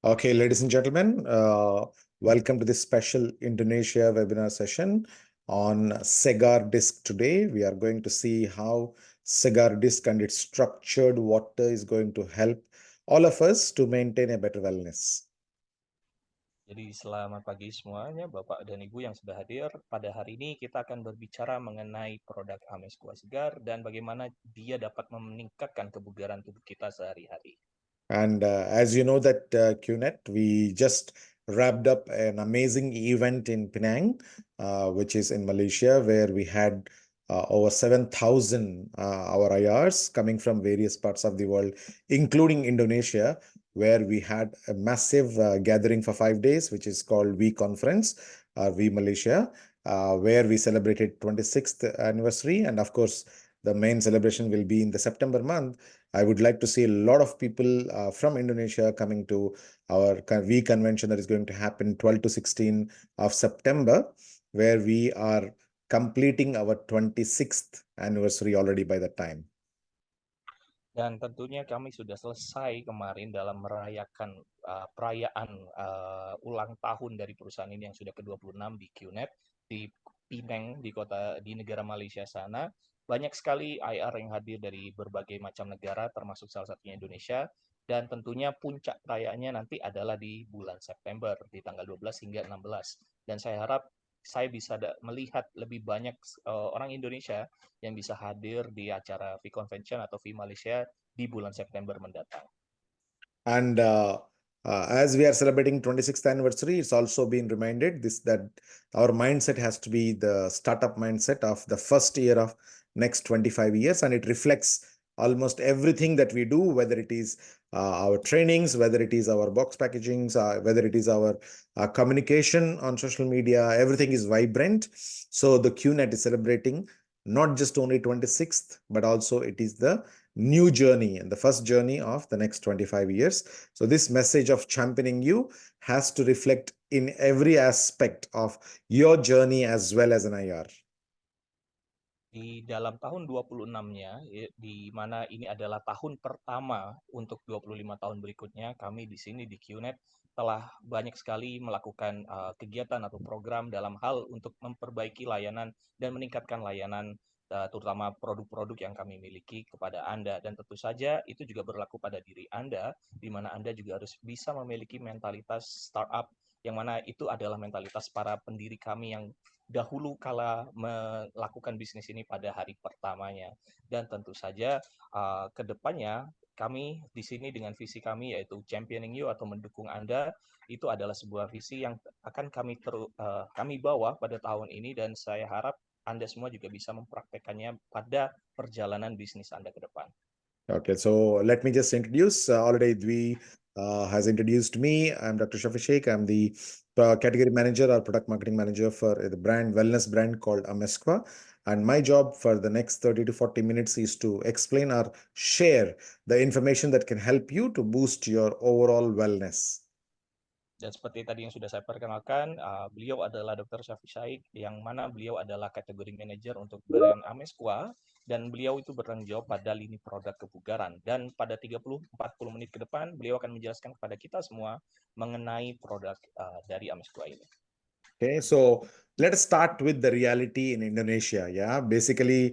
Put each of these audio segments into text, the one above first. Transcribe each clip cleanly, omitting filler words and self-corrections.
Okay, ladies and gentlemen, welcome to this special Indonesia webinar session on Segar Disc. Today, we are going to see how Segar Disc and its structured water is going to help all of us to maintain a better wellness. Jadi selamat pagi semuanya Bapak dan Ibu yang sudah hadir. Pada hari ini kita akan berbicara mengenai produk Amesqua Segar dan bagaimana dia dapat meningkatkan kebugaran tubuh kita sehari-hari. And as you know that QNet, we just wrapped up an amazing event in Penang, which is in Malaysia, where we had over 7,000 our IRs coming from various parts of the world, including Indonesia, where we had a massive gathering for 5 days, which is called We Conference, We Malaysia, where we celebrated 26th anniversary. And of course, the main celebration will be in the September month. I would like to see a lot of people from Indonesia coming to our V convention that is going to happen 12 to 16 of September, where we are completing our 26th anniversary already by that time. Dan tentunya kami sudah selesai kemarin dalam merayakan perayaan ulang tahun dari perusahaan ini yang sudah ke-26 di QNet di Penang di negara Malaysia sana. Banyak sekali IR yang hadir dari berbagai macam negara termasuk salah satunya Indonesia, dan tentunya puncak perayaannya nanti adalah di bulan September di tanggal 12 hingga 16. Dan saya harap saya bisa melihat lebih banyak orang Indonesia yang bisa hadir di acara V-Convention atau V Malaysia di bulan September mendatang. And as we are celebrating 26th anniversary, it's also been reminded that our mindset has to be the startup mindset of the first year of next 25 years. And it reflects almost everything that we do, whether it is our trainings, whether it is our box packagings, whether it is our communication on social media, everything is vibrant. So the QNet is celebrating not just only 26th, but also it is the new journey and the first journey of the next 25 years. So this message of championing you has to reflect in every aspect of your journey as well as an IR. Di dalam tahun 26-nya, di mana ini adalah tahun pertama untuk 25 tahun berikutnya, kami di sini di QNet telah banyak sekali melakukan kegiatan atau program dalam hal untuk memperbaiki layanan dan meningkatkan layanan terutama produk-produk yang kami miliki kepada Anda. Dan tentu saja itu juga berlaku pada diri Anda, di mana Anda juga harus bisa memiliki mentalitas startup, yang mana itu adalah mentalitas para pendiri kami yang dahulu kala melakukan bisnis ini pada hari pertamanya. Dan tentu saja ke depannya kami di sini dengan visi kami yaitu championing you atau mendukung Anda, itu adalah sebuah visi yang akan kami bawa pada tahun ini, dan saya harap Anda semua juga bisa mempraktekannya pada perjalanan bisnis Anda ke depan. Okay, so let me just introduce. Already Dwi has introduced me. I'm Dr. Shafi Sheikh. I'm the category manager or product marketing manager for the wellness brand called Amesqua. And my job for the next 30 to 40 minutes is to explain or share the information that can help you to boost your overall wellness. Dan seperti tadi yang sudah saya perkenalkan, beliau adalah Dr. Syafi Syahik, yang mana beliau adalah kategori manajer untuk brand Amesqua, dan beliau itu bertanggung jawab pada lini produk kebugaran. Dan pada 30-40 menit ke depan, beliau akan menjelaskan kepada kita semua mengenai produk dari Amesqua ini. Okay, so let us start with the reality in Indonesia. Yeah, basically,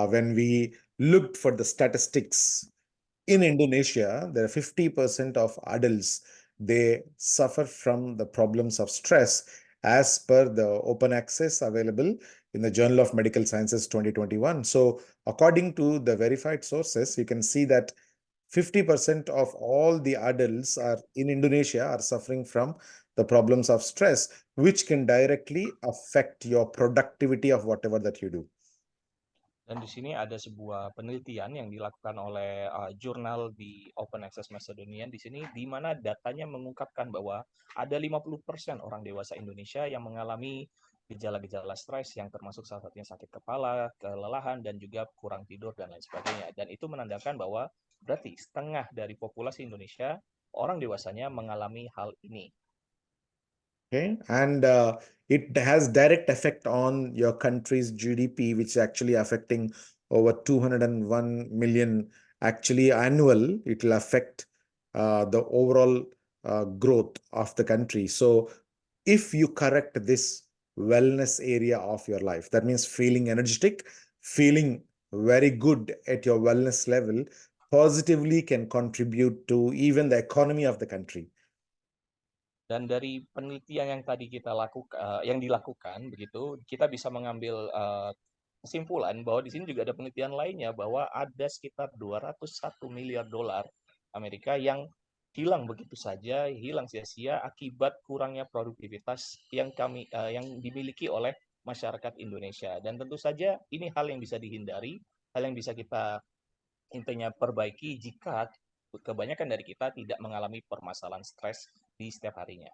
when we looked for the statistics in Indonesia, there are 50% of adults, they suffer from the problems of stress as per the open access available in the Journal of Medical Sciences 2021. So according to the verified sources, you can see that 50% of all the adults are in Indonesia are suffering from the problems of stress, which can directly affect your productivity of whatever that you do. Dan di sini ada sebuah penelitian yang dilakukan oleh jurnal di Open Access Macedonia di sini, di mana datanya mengungkapkan bahwa ada 50% orang dewasa Indonesia yang mengalami gejala-gejala stres, yang termasuk salah satunya sakit kepala, kelelahan, dan juga kurang tidur, dan lain sebagainya. Dan itu menandakan bahwa berarti setengah dari populasi Indonesia, orang dewasanya mengalami hal ini. Okay, and it has direct effect on your country's GDP, which is actually affecting over 201 million actually annual. It will affect the overall growth of the country. So if you correct this wellness area of your life, that means feeling energetic, feeling very good at your wellness level, positively can contribute to even the economy of the country. Dan dari penelitian yang tadi kita lakukan, yang dilakukan begitu, kita bisa mengambil kesimpulan bahwa di sini juga ada penelitian lainnya bahwa ada sekitar 201 miliar dolar Amerika yang hilang begitu saja, hilang sia-sia akibat kurangnya produktivitas yang dimiliki oleh masyarakat Indonesia. Dan tentu saja ini hal yang bisa dihindari, hal yang bisa kita intinya perbaiki jika kebanyakan dari kita tidak mengalami permasalahan stres di setiap harinya.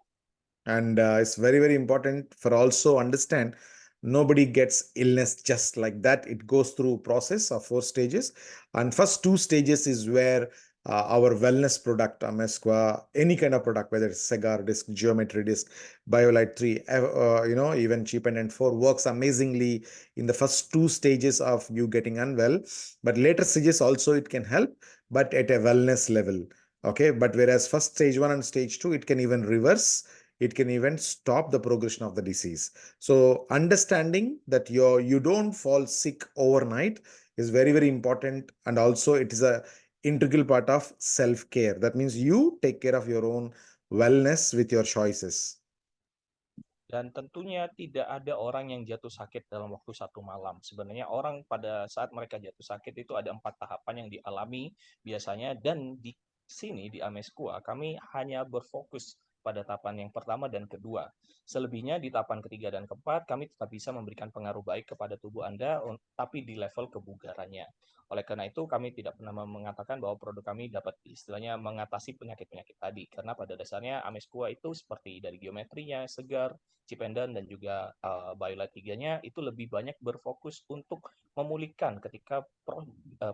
And it's very, very important for also understand nobody gets illness just like that. It goes through process of 4 stages. And first 2 stages is where our wellness product, Amesqua, any kind of product, whether it's Segar disc, Geometry disc, BioLite 3, even Cheapend and 4 works amazingly in the first 2 stages of you getting unwell. But later stages also it can help, but at a wellness level. Okay. But whereas first stage 1 and stage 2, it can even reverse, it can even stop the progression of the disease. So understanding that you don't fall sick overnight is very, very important. And also it is a integral part of self-care. That means you take care of your own wellness with your choices. Dan tentunya tidak ada orang yang jatuh sakit dalam waktu 1 malam. Sebenarnya orang pada saat mereka jatuh sakit itu ada 4 tahapan yang dialami biasanya. Dan di sini di Amesqua kami hanya berfokus pada tahapan yang pertama dan kedua. Selebihnya di tahapan ketiga dan keempat kami tetap bisa memberikan pengaruh baik kepada tubuh Anda, tapi di level kebugarannya. Oleh karena itu kami tidak pernah mengatakan bahwa produk kami dapat istilahnya mengatasi penyakit-penyakit tadi. Karena pada dasarnya Amesqua itu seperti dari geometrinya, Segar, Cipendan dan juga BioLite 3-nya itu lebih banyak berfokus untuk memulihkan ketika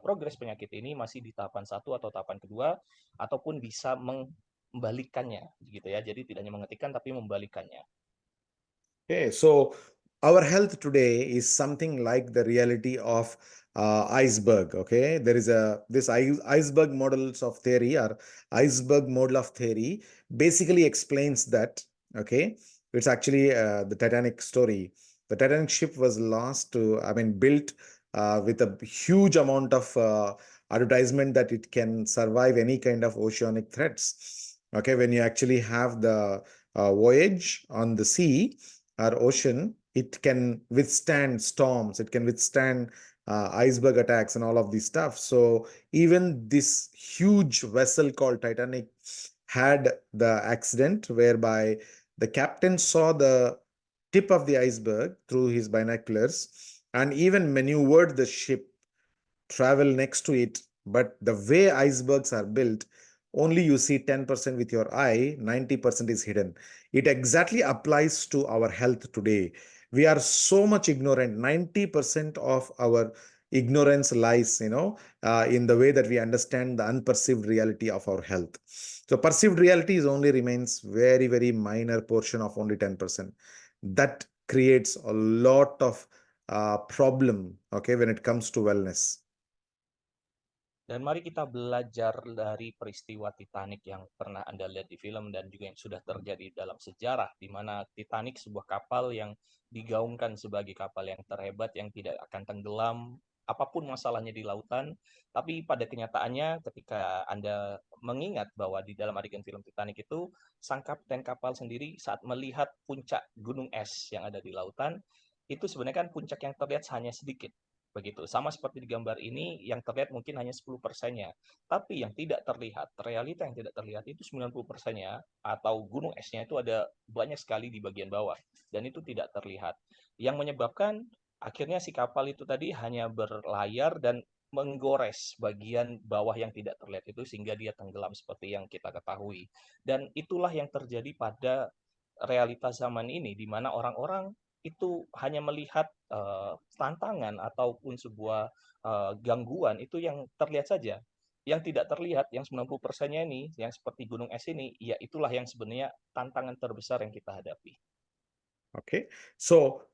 progres penyakit ini masih di tahapan 1 atau tahapan kedua, ataupun bisa membalikannya gitu ya. Jadi tidak hanya menghentikan tapi membalikannya. Okay, so our health today is something like the reality of iceberg. Okay, there is this iceberg models of theory, or iceberg model of theory basically explains that. Okay, it's actually the Titanic story. The Titanic ship was built with a huge amount of advertisement that it can survive any kind of oceanic threats. Okay, when you actually have the voyage on the sea or ocean, it can withstand storms, it can withstand iceberg attacks and all of this stuff. So even this huge vessel called Titanic had the accident whereby the captain saw the tip of the iceberg through his binoculars and even maneuvered the ship, travel next to it. But the way icebergs are built, only you see 10% with your eye, 90% is hidden. It exactly applies to our health today. We are so much ignorant. 90% of our ignorance lies, in the way that we understand the unperceived reality of our health. So perceived reality is only remains very, very minor portion of only 10%. That creates a lot of problem, okay, when it comes to wellness. Dan mari kita belajar dari peristiwa Titanic yang pernah Anda lihat di film dan juga yang sudah terjadi dalam sejarah, di mana Titanic sebuah kapal yang digaungkan sebagai kapal yang terhebat yang tidak akan tenggelam apapun masalahnya di lautan. Tapi pada kenyataannya ketika Anda mengingat bahwa di dalam adegan film Titanic itu, sang kapten kapal sendiri saat melihat puncak gunung es yang ada di lautan, itu sebenarnya kan puncak yang terlihat hanya sedikit. Begitu, sama seperti di gambar ini yang terlihat mungkin hanya 10%-nya. Tapi yang tidak terlihat, realita yang tidak terlihat itu 90%-nya atau gunung esnya itu ada banyak sekali di bagian bawah dan itu tidak terlihat. Yang menyebabkan akhirnya si kapal itu tadi hanya berlayar dan menggores bagian bawah yang tidak terlihat itu sehingga dia tenggelam seperti yang kita ketahui. Dan itulah yang terjadi pada realitas zaman ini di mana orang-orang itu hanya melihat tantangan ataupun sebuah gangguan itu yang terlihat saja. Yang tidak terlihat, yang 90%-nya ini, yang seperti gunung es ini, ya itulah yang sebenarnya tantangan terbesar yang kita hadapi. Okay, so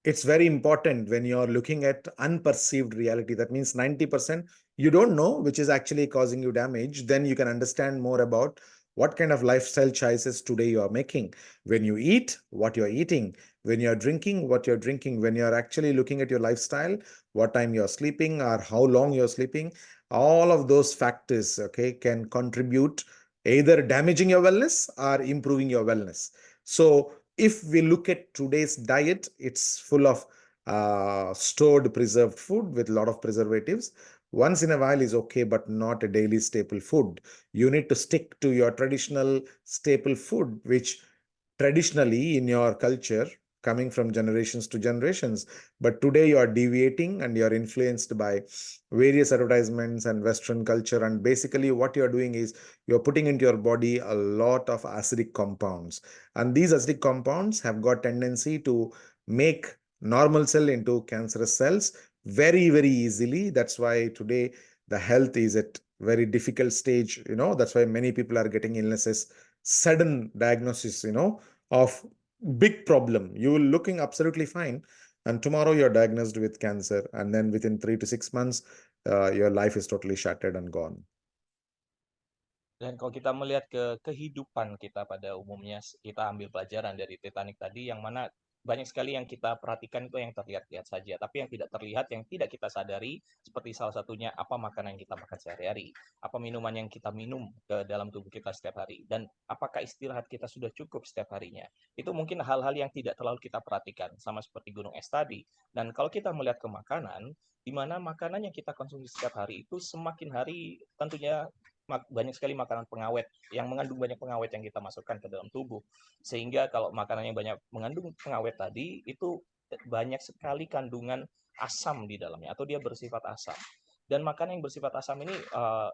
it's very important when you're looking at unperceived reality. That means 90% you don't know, which is actually causing you damage. Then you can understand more about what kind of lifestyle choices today you are making. When you eat, what you're eating. When you're drinking, what you're drinking. When you're actually looking at your lifestyle, what time you're sleeping or how long you're sleeping. All of those factors, okay, can contribute either damaging your wellness or improving your wellness. So if we look at today's diet, it's full of stored preserved food with a lot of preservatives. Once in a while is okay, but not a daily staple food. You need to stick to your traditional staple food, which traditionally in your culture, coming from generations to generations. But today you are deviating and you are influenced by various advertisements and Western culture. And basically, what you're doing is you're putting into your body a lot of acidic compounds. And these acidic compounds have got tendency to make normal cell into cancerous cells very, very easily. That's why today the health is at very difficult stage. That's why many people are getting illnesses, sudden diagnosis, of big problem. You will looking absolutely fine, and tomorrow you're diagnosed with cancer, and then within 3 to 6 months, your life is totally shattered and gone. Dan kalau kita melihat ke kehidupan kita pada umumnya, kita ambil pelajaran dari Titanic tadi, yang mana banyak sekali yang kita perhatikan itu yang terlihat-lihat saja, tapi yang tidak terlihat, yang tidak kita sadari, seperti salah satunya apa makanan yang kita makan sehari-hari, apa minuman yang kita minum ke dalam tubuh kita setiap hari, dan apakah istirahat kita sudah cukup setiap harinya. Itu mungkin hal-hal yang tidak terlalu kita perhatikan, sama seperti gunung es tadi. Dan kalau kita melihat ke makanan, di mana makanan yang kita konsumsi setiap hari itu semakin hari tentunya banyak sekali makanan pengawet yang mengandung banyak pengawet yang kita masukkan ke dalam tubuh. Sehingga kalau makanan yang banyak mengandung pengawet tadi itu banyak sekali kandungan asam di dalamnya atau dia bersifat asam. Dan makanan yang bersifat asam ini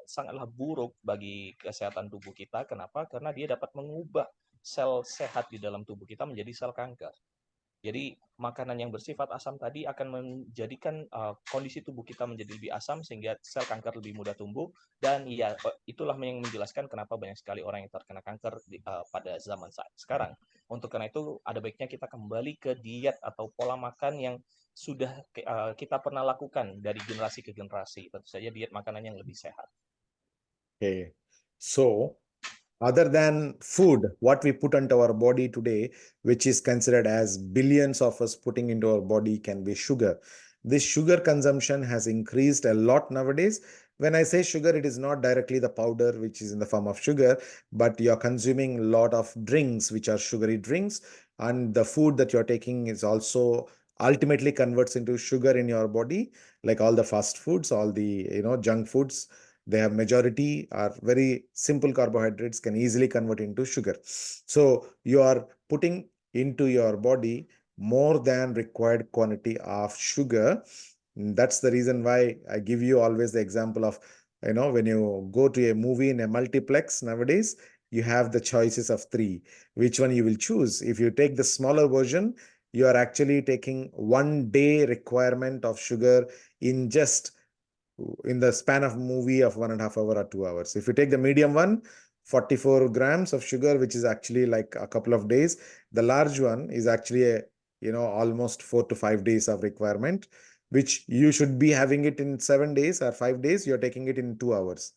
sangatlah buruk bagi kesehatan tubuh kita. Kenapa? Karena dia dapat mengubah sel sehat di dalam tubuh kita menjadi sel kanker. Jadi makanan yang bersifat asam tadi akan menjadikan kondisi tubuh kita menjadi lebih asam sehingga sel kanker lebih mudah tumbuh, dan ya itulah yang menjelaskan kenapa banyak sekali orang yang terkena kanker pada zaman saat sekarang. Untuk karena itu ada baiknya kita kembali ke diet atau pola makan yang sudah kita pernah lakukan dari generasi ke generasi. Tentu saja diet makanan yang lebih sehat. Okay. So, other than food, what we put into our body today, which is considered as billions of us putting into our body, can be sugar. This sugar consumption has increased a lot nowadays. When I say sugar, it is not directly the powder, which is in the form of sugar, but you're consuming a lot of drinks, which are sugary drinks. And the food that you're taking is also ultimately converts into sugar in your body, like all the fast foods, all the, junk foods. They have majority are very simple carbohydrates, can easily convert into sugar. So you are putting into your body more than required quantity of sugar. That's the reason why I give you always the example of, when you go to a movie in a multiplex nowadays, you have the choices of three. Which one you will choose? If you take the smaller version, you are actually taking 1 day requirement of sugar in just in the span of movie of 1.5 hours or 2 hours. If you take the medium one, 44 grams of sugar, which is actually like a couple of days. The large one is actually almost 4 to 5 days of requirement, which you should be having it in 7 days or 5 days. You're taking it in 2 hours.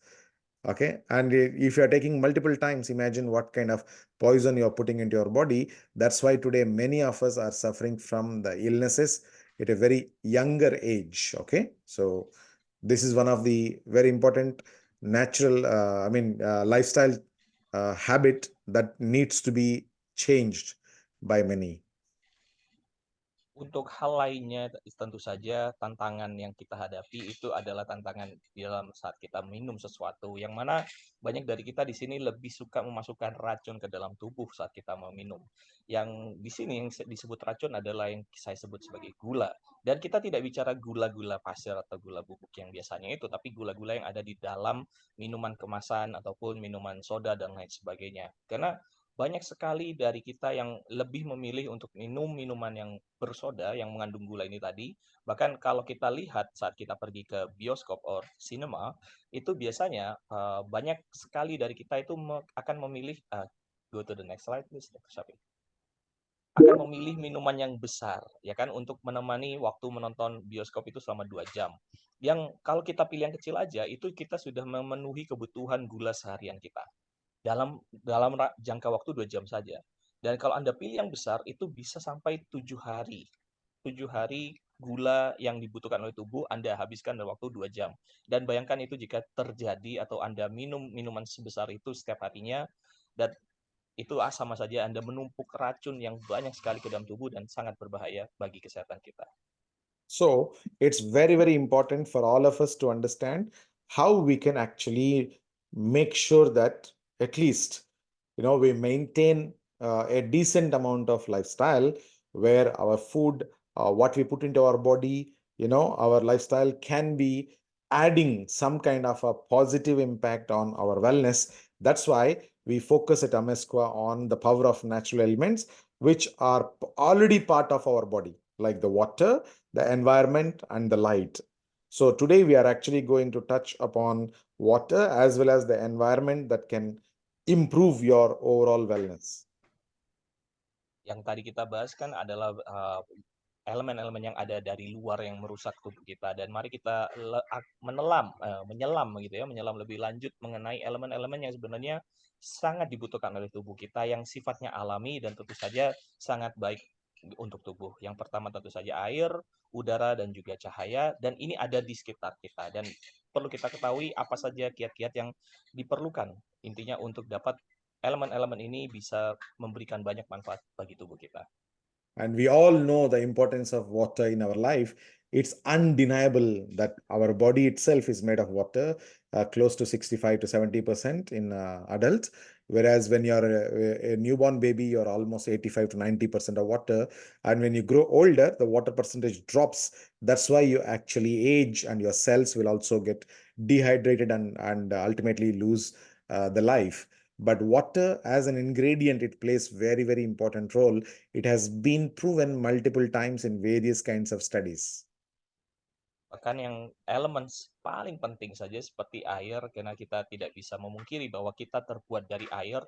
Okay. And if you're taking multiple times, imagine what kind of poison you're putting into your body. That's why today many of us are suffering from the illnesses at a very younger age. Okay. So this is one of the very important natural, lifestyle habit that needs to be changed by many. Untuk hal lainnya, tentu saja tantangan yang kita hadapi itu adalah tantangan di dalam saat kita minum sesuatu, yang mana banyak dari kita di sini lebih suka memasukkan racun ke dalam tubuh saat kita meminum. Yang di sini yang disebut racun adalah yang saya sebut sebagai gula. Dan kita tidak bicara gula-gula pasir atau gula bubuk yang biasanya itu, tapi gula-gula yang ada di dalam minuman kemasan ataupun minuman soda dan lain sebagainya. Karena banyak sekali dari kita yang lebih memilih untuk minum minuman yang bersoda yang mengandung gula ini tadi. Bahkan kalau kita lihat saat kita pergi ke bioskop or cinema, itu biasanya banyak sekali dari kita itu akan memilih go to the next slide please, akan memilih minuman yang besar, ya kan, untuk menemani waktu menonton bioskop itu selama 2 jam. Yang kalau kita pilih yang kecil aja, itu kita sudah memenuhi kebutuhan gula seharian kita. dalam jangka waktu 2 jam saja. Dan kalau Anda pilih yang besar, itu bisa sampai 7 hari. 7 hari gula yang dibutuhkan oleh tubuh Anda habiskan dalam waktu 2 jam. Dan bayangkan itu jika terjadi atau Anda minum minuman sebesar itu setiap harinya, dan itu sama saja Anda menumpuk racun yang banyak sekali ke dalam tubuh dan sangat berbahaya bagi kesehatan kita. So it's very, very important for all of us to understand how we can actually make sure that at least, we maintain a decent amount of lifestyle where our food, what we put into our body, our lifestyle can be adding some kind of a positive impact on our wellness. That's why we focus at Amesqua on the power of natural elements, which are already part of our body, like the water, the environment, and the light. So today we are actually going to touch upon water as well as the environment that can improve your overall wellness. Yang tadi kita bahas kan adalah elemen-elemen yang ada dari luar yang merusak tubuh kita, dan mari kita menyelam gitu ya, menyelam lebih lanjut mengenai elemen-elemen yang sebenarnya sangat dibutuhkan oleh tubuh kita yang sifatnya alami dan tentu saja sangat baik untuk tubuh. Yang pertama tentu saja air, udara, dan juga cahaya, dan ini ada di sekitar kita dan perlu kita ketahui apa saja kiat-kiat yang diperlukan intinya untuk dapat elemen-elemen ini bisa memberikan banyak manfaat bagi tubuh kita. And we all know the importance of water in our life. It's undeniable that our body itself is made of water, close to 65 to 70% in adults. Whereas when you're a newborn baby, you're almost 85 to 90% of water. And when you grow older, the water percentage drops. That's why you actually age and your cells will also get dehydrated and ultimately lose the life. But water as an ingredient, it plays very, very important role. It has been proven multiple times in various kinds of studies. Bahkan yang elemen paling penting saja seperti air, karena kita tidak bisa memungkiri bahwa kita terbuat dari air,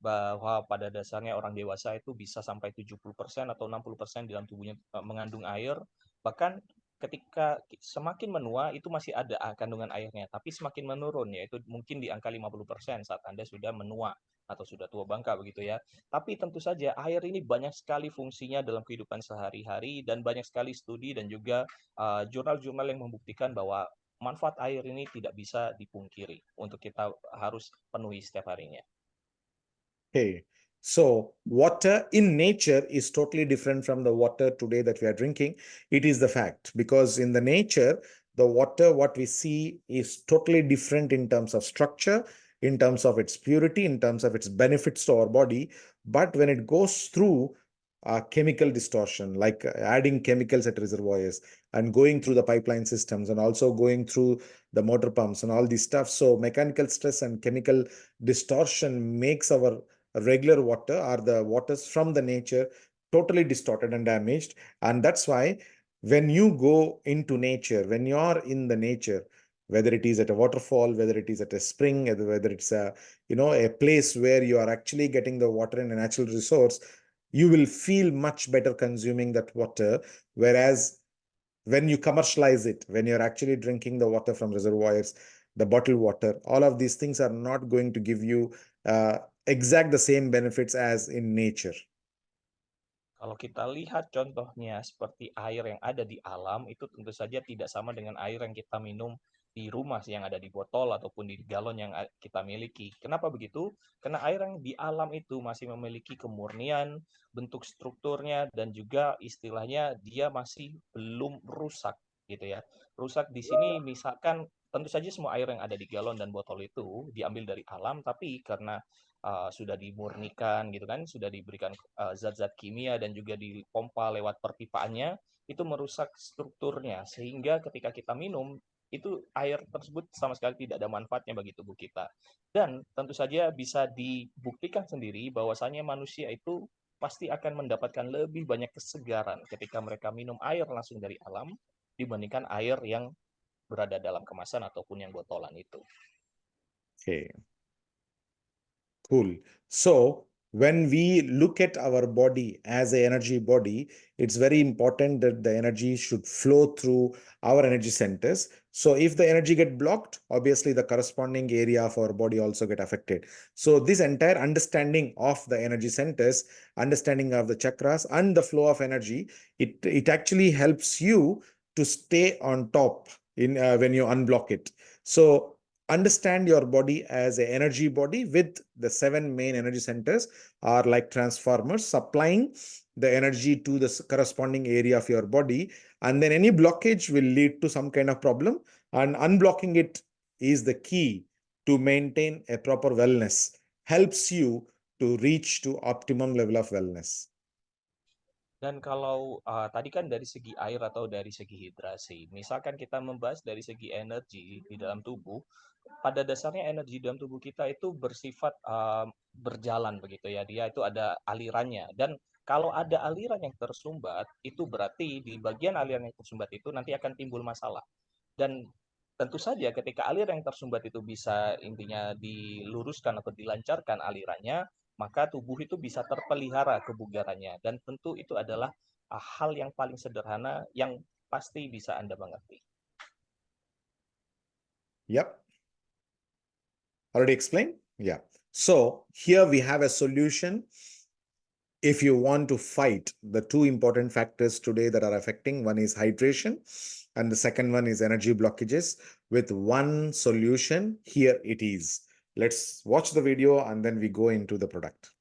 bahwa pada dasarnya orang dewasa itu bisa sampai 70% atau 60% dalam tubuhnya mengandung air. Bahkan ketika semakin menua itu masih ada kandungan airnya, tapi semakin menurun, yaitu mungkin di angka 50% saat Anda sudah menua atau sudah tua bangka begitu ya. Tapi tentu saja air ini banyak sekali fungsinya dalam kehidupan sehari-hari dan banyak sekali studi dan juga jurnal-jurnal yang membuktikan bahwa manfaat air ini tidak bisa dipungkiri untuk kita harus penuhi setiap harinya. Okay, so water in nature is totally different from the water today that we are drinking. It is the fact, because in the nature, the water, what we see is totally different in terms of structure, in terms of its purity, in terms of its benefits to our body. But when it goes through chemical distortion, like adding chemicals at reservoirs and going through the pipeline systems and also going through the motor pumps and all these stuff. So mechanical stress and chemical distortion makes our regular water or the waters from the nature totally distorted and damaged. And that's why when you go into nature, when you are in the nature, whether it is at a waterfall, whether it is at a spring, whether it's a place where you are actually getting the water in a natural resource, you will feel much better consuming that water. Whereas when you commercialize it, when you're actually drinking the water from reservoirs, the bottled water, all of these things are not going to give you exact the same benefits as in nature. Kalau kita lihat contohnya seperti air yang ada di alam, itu tentu saja tidak sama dengan air yang kita minum di rumah yang ada di botol ataupun di galon yang kita miliki. Kenapa begitu? Karena air yang di alam itu masih memiliki kemurnian, bentuk strukturnya, dan juga istilahnya dia masih belum rusak gitu ya. Rusak di sini misalkan tentu saja semua air yang ada di galon dan botol itu diambil dari alam, tapi karena sudah dimurnikan gitu kan, sudah diberikan zat-zat kimia dan juga dipompa lewat perpipaannya, itu merusak strukturnya sehingga ketika kita minum itu air tersebut sama sekali tidak ada manfaatnya bagi tubuh kita. Dan tentu saja bisa dibuktikan sendiri bahwasanya manusia itu pasti akan mendapatkan lebih banyak kesegaran ketika mereka minum air langsung dari alam dibandingkan air yang berada dalam kemasan ataupun yang botolan itu. Okay, cool. So when we look at our body as an energy body, it's very important that the energy should flow through our energy centers. So if the energy get blocked, obviously the corresponding area of our body also get affected. So this entire understanding of the energy centers, understanding of the chakras and the flow of energy, it actually helps you to stay on top in when you unblock it. So understand your body as an energy body with the 7 main energy centers are like transformers supplying the energy to the corresponding area of your body, and then any blockage will lead to some kind of problem, and unblocking it is the key to maintain a proper wellness, helps you to reach to optimum level of wellness. Dan kalau tadi kan dari segi air atau dari segi hidrasi, misalkan kita membahas dari segi energi di dalam tubuh, pada dasarnya energi dalam tubuh kita itu bersifat berjalan begitu ya, dia itu ada alirannya. Dan kalau ada aliran yang tersumbat, itu berarti di bagian aliran yang tersumbat itu nanti akan timbul masalah. Dan tentu saja ketika aliran yang tersumbat itu bisa intinya diluruskan atau dilancarkan alirannya, maka tubuh itu bisa terpelihara kebugarannya. Dan tentu itu adalah hal yang paling sederhana yang pasti bisa Anda mengerti. Yep. Already explained? Yeah. So here we have a solution. If you want to fight the two important factors today that are affecting, one is hydration and the second one is energy blockages, with one solution, here it is. Let's watch the video and then we go into the product.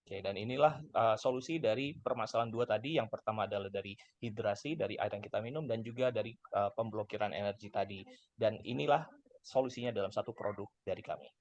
Oke, dan inilah solusi dari permasalahan dua tadi. Yang pertama adalah dari hidrasi, dari air yang kita minum, dan juga dari pemblokiran energi tadi. Dan inilah solusinya dalam satu produk dari kami.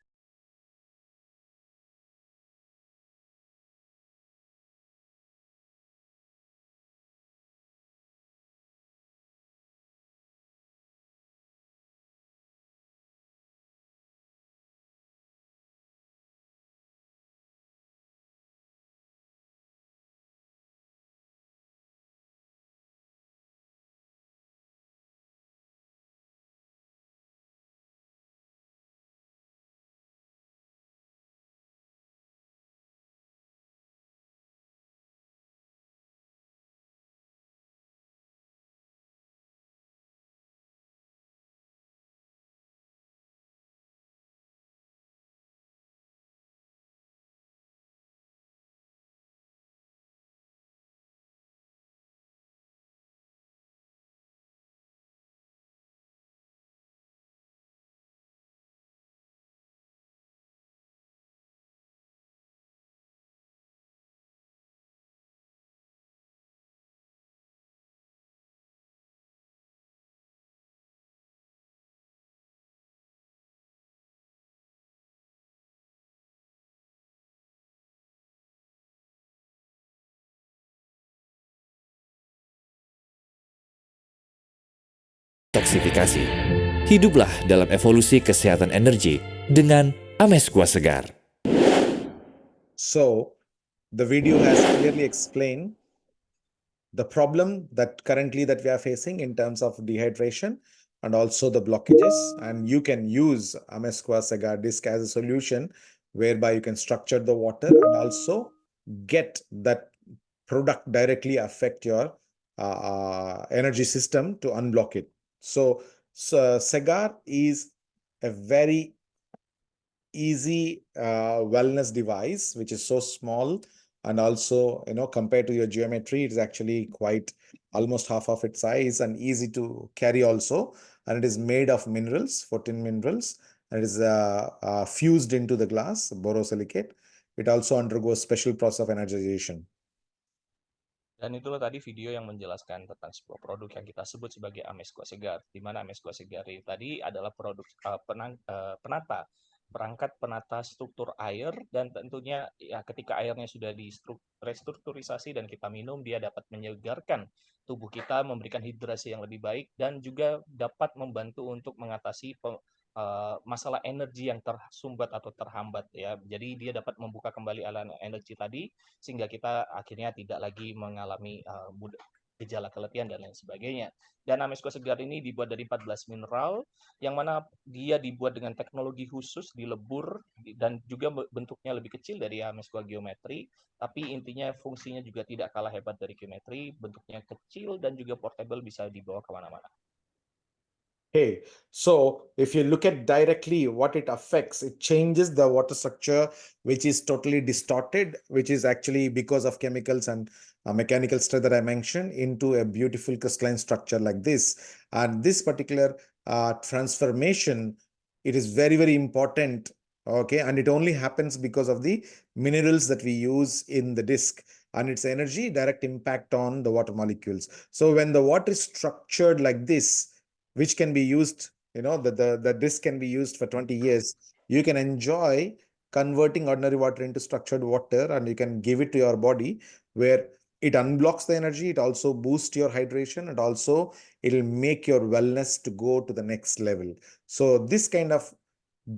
Toksifikasi. Hiduplah dalam evolusi kesehatan energi dengan Amesqua Segar. So the video has clearly explained the problem that currently that we are facing in terms of dehydration and also the blockages, and you can use Amesqua Segar disc as a solution whereby you can structure the water and also get that product directly affect your energy system to unblock it. So Segar is a very easy wellness device which is so small, and also compared to your geometry, it is actually quite almost half of its size and easy to carry also, and it is made of minerals, 14 minerals, and it is fused into the glass, borosilicate. It also undergoes special process of energization. Dan itulah tadi video yang menjelaskan tentang sebuah produk yang kita sebut sebagai Amesqua Segar, di mana Amesqua Segar ini tadi adalah produk penata, perangkat penata struktur air, dan tentunya ya ketika airnya sudah restrukturisasi dan kita minum, dia dapat menyegarkan tubuh kita, memberikan hidrasi yang lebih baik, dan juga dapat membantu untuk mengatasi masalah energi yang tersumbat atau terhambat ya. Jadi dia dapat membuka kembali aliran energi tadi sehingga kita akhirnya tidak lagi mengalami gejala keletihan dan lain sebagainya. Dan Amesco Segar ini dibuat dari 14 mineral, yang mana dia dibuat dengan teknologi khusus, dilebur, dan juga bentuknya lebih kecil dari Amesco Geometry, tapi intinya fungsinya juga tidak kalah hebat dari Geometry, bentuknya kecil dan juga portable, bisa dibawa kemana-mana. Okay, so if you look at directly what it affects, it changes the water structure, which is totally distorted, which is actually because of chemicals and mechanical stress that I mentioned, into a beautiful crystalline structure like this. And this particular transformation, it is very, very important. Okay, and it only happens because of the minerals that we use in the disc and its energy direct impact on the water molecules. So when the water is structured like this, which can be used, the disc can be used for 20 years. You can enjoy converting ordinary water into structured water, and you can give it to your body where it unblocks the energy. It also boosts your hydration, and also it'll make your wellness to go to the next level. So this kind of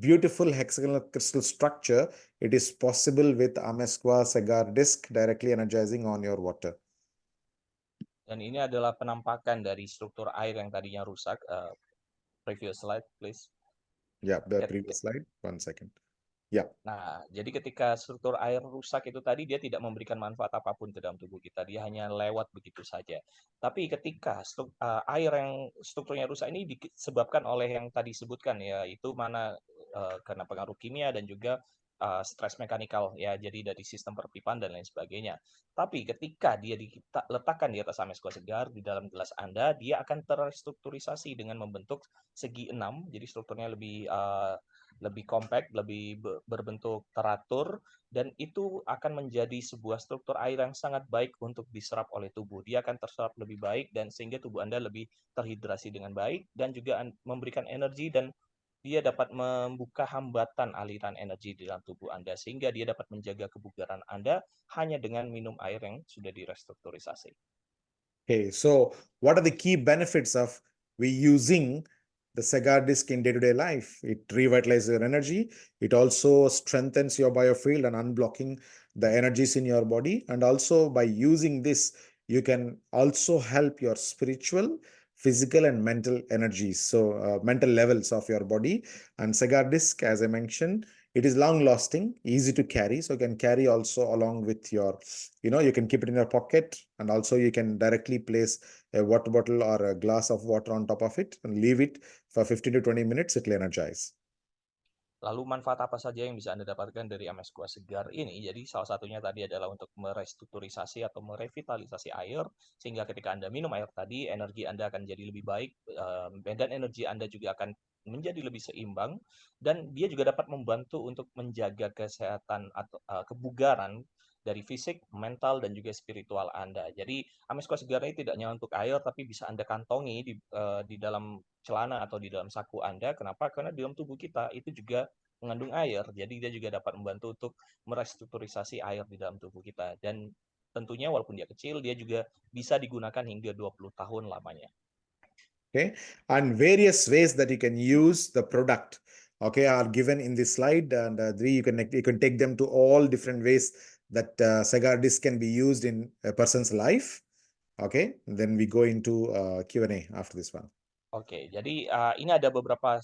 beautiful hexagonal crystal structure, it is possible with Amesqua Segar disc directly energizing on your water. Dan ini adalah penampakan dari struktur air yang tadinya rusak. Previous slide, please. Yeah, the previous slide. 1 second. Yeah. Nah, jadi ketika struktur air rusak itu tadi, dia tidak memberikan manfaat apapun ke dalam tubuh kita. Dia hanya lewat begitu saja. Tapi ketika air yang strukturnya rusak ini disebabkan oleh yang tadi disebutkan, yaitu mana karena pengaruh kimia dan juga stres mekanikal, ya, jadi dari sistem perpipaan dan lain sebagainya. Tapi ketika dia diletakkan di atas Amesqua Segar di dalam gelas Anda, dia akan terstrukturisasi dengan membentuk segi 6, jadi strukturnya lebih compact, lebih berbentuk teratur, dan itu akan menjadi sebuah struktur air yang sangat baik untuk diserap oleh tubuh. Dia akan terserap lebih baik, dan sehingga tubuh Anda lebih terhidrasi dengan baik, dan juga memberikan energi, dan dia dapat membuka hambatan aliran energi di dalam tubuh Anda, sehingga dia dapat menjaga kebugaran Anda hanya dengan minum air yang sudah direstrukturisasi. Okay, so what are the key benefits of we using the Segar disc in day-to-day life? It revitalizes your energy. It also strengthens your biofield and unblocking the energies in your body. And also by using this, you can also help your spiritual, physical, and mental energies. So mental levels of your body. And Segar disc, as I mentioned, it is long lasting, easy to carry. So you can carry also along with your, you can keep it in your pocket, and also you can directly place a water bottle or a glass of water on top of it and leave it for 15 to 20 minutes. It will energize. Lalu manfaat apa saja yang bisa Anda dapatkan dari Amesqua Segar ini? Jadi salah satunya tadi adalah untuk merestrukturisasi atau merevitalisasi air, sehingga ketika Anda minum air tadi, energi Anda akan jadi lebih baik, dan energi Anda juga akan menjadi lebih seimbang, dan dia juga dapat membantu untuk menjaga kesehatan atau kebugaran dari fisik, mental, dan juga spiritual Anda. Jadi Amesqua Segar ini tidak hanya untuk air, tapi bisa Anda kantongi di dalam celana atau di dalam saku Anda. Kenapa? Karena di dalam tubuh kita itu juga mengandung air, jadi dia juga dapat membantu untuk merestrukturisasi air di dalam tubuh kita. Dan tentunya walaupun dia kecil, dia juga bisa digunakan hingga 20 tahun lamanya. Okay, and various ways that you can use the product, okay, are given in this slide, and you can take them to all different ways that Segar disc can be used in a person's life. Okay, and then we go into Q&A after this one. Oke, jadi ini ada beberapa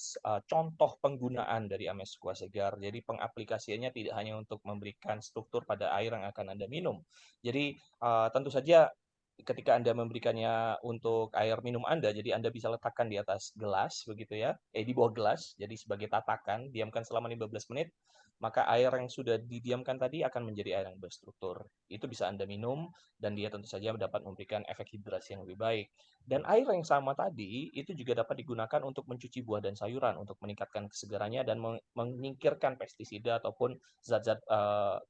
contoh penggunaan dari Amesqua Segar. Jadi pengaplikasiannya tidak hanya untuk memberikan struktur pada air yang akan Anda minum. Jadi tentu saja ketika Anda memberikannya untuk air minum Anda, jadi Anda bisa letakkan di atas gelas begitu ya, di bawah gelas, jadi sebagai tatakan, diamkan selama 15 menit, maka air yang sudah didiamkan tadi akan menjadi air yang berstruktur. Itu bisa Anda minum, dan dia tentu saja dapat memberikan efek hidrasi yang lebih baik. Dan air yang sama tadi itu juga dapat digunakan untuk mencuci buah dan sayuran untuk meningkatkan kesegarannya dan menyingkirkan pestisida ataupun zat-zat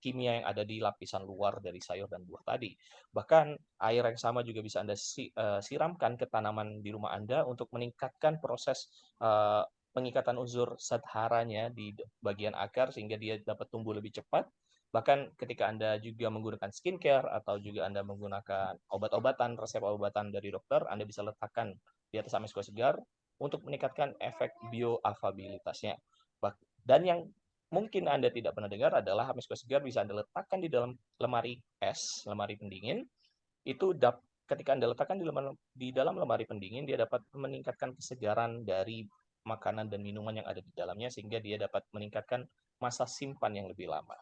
kimia yang ada di lapisan luar dari sayur dan buah tadi. Bahkan air yang sama juga bisa Anda siramkan ke tanaman di rumah Anda untuk meningkatkan proses pengikatan unsur zat haranya di bagian akar sehingga dia dapat tumbuh lebih cepat. Bahkan ketika Anda juga menggunakan skincare atau juga Anda menggunakan obat-obatan, resep obatan dari dokter, Anda bisa letakkan di atas Amesqua Segar untuk meningkatkan efek bioafabilitasnya. Dan yang mungkin Anda tidak pernah dengar adalah Amesqua Segar bisa Anda letakkan di dalam lemari es, lemari pendingin. Itu ketika Anda letakkan di dalam lemari pendingin, dia dapat meningkatkan kesegaran dari makanan dan minuman yang ada di dalamnya, sehingga dia dapat meningkatkan masa simpan yang lebih lama.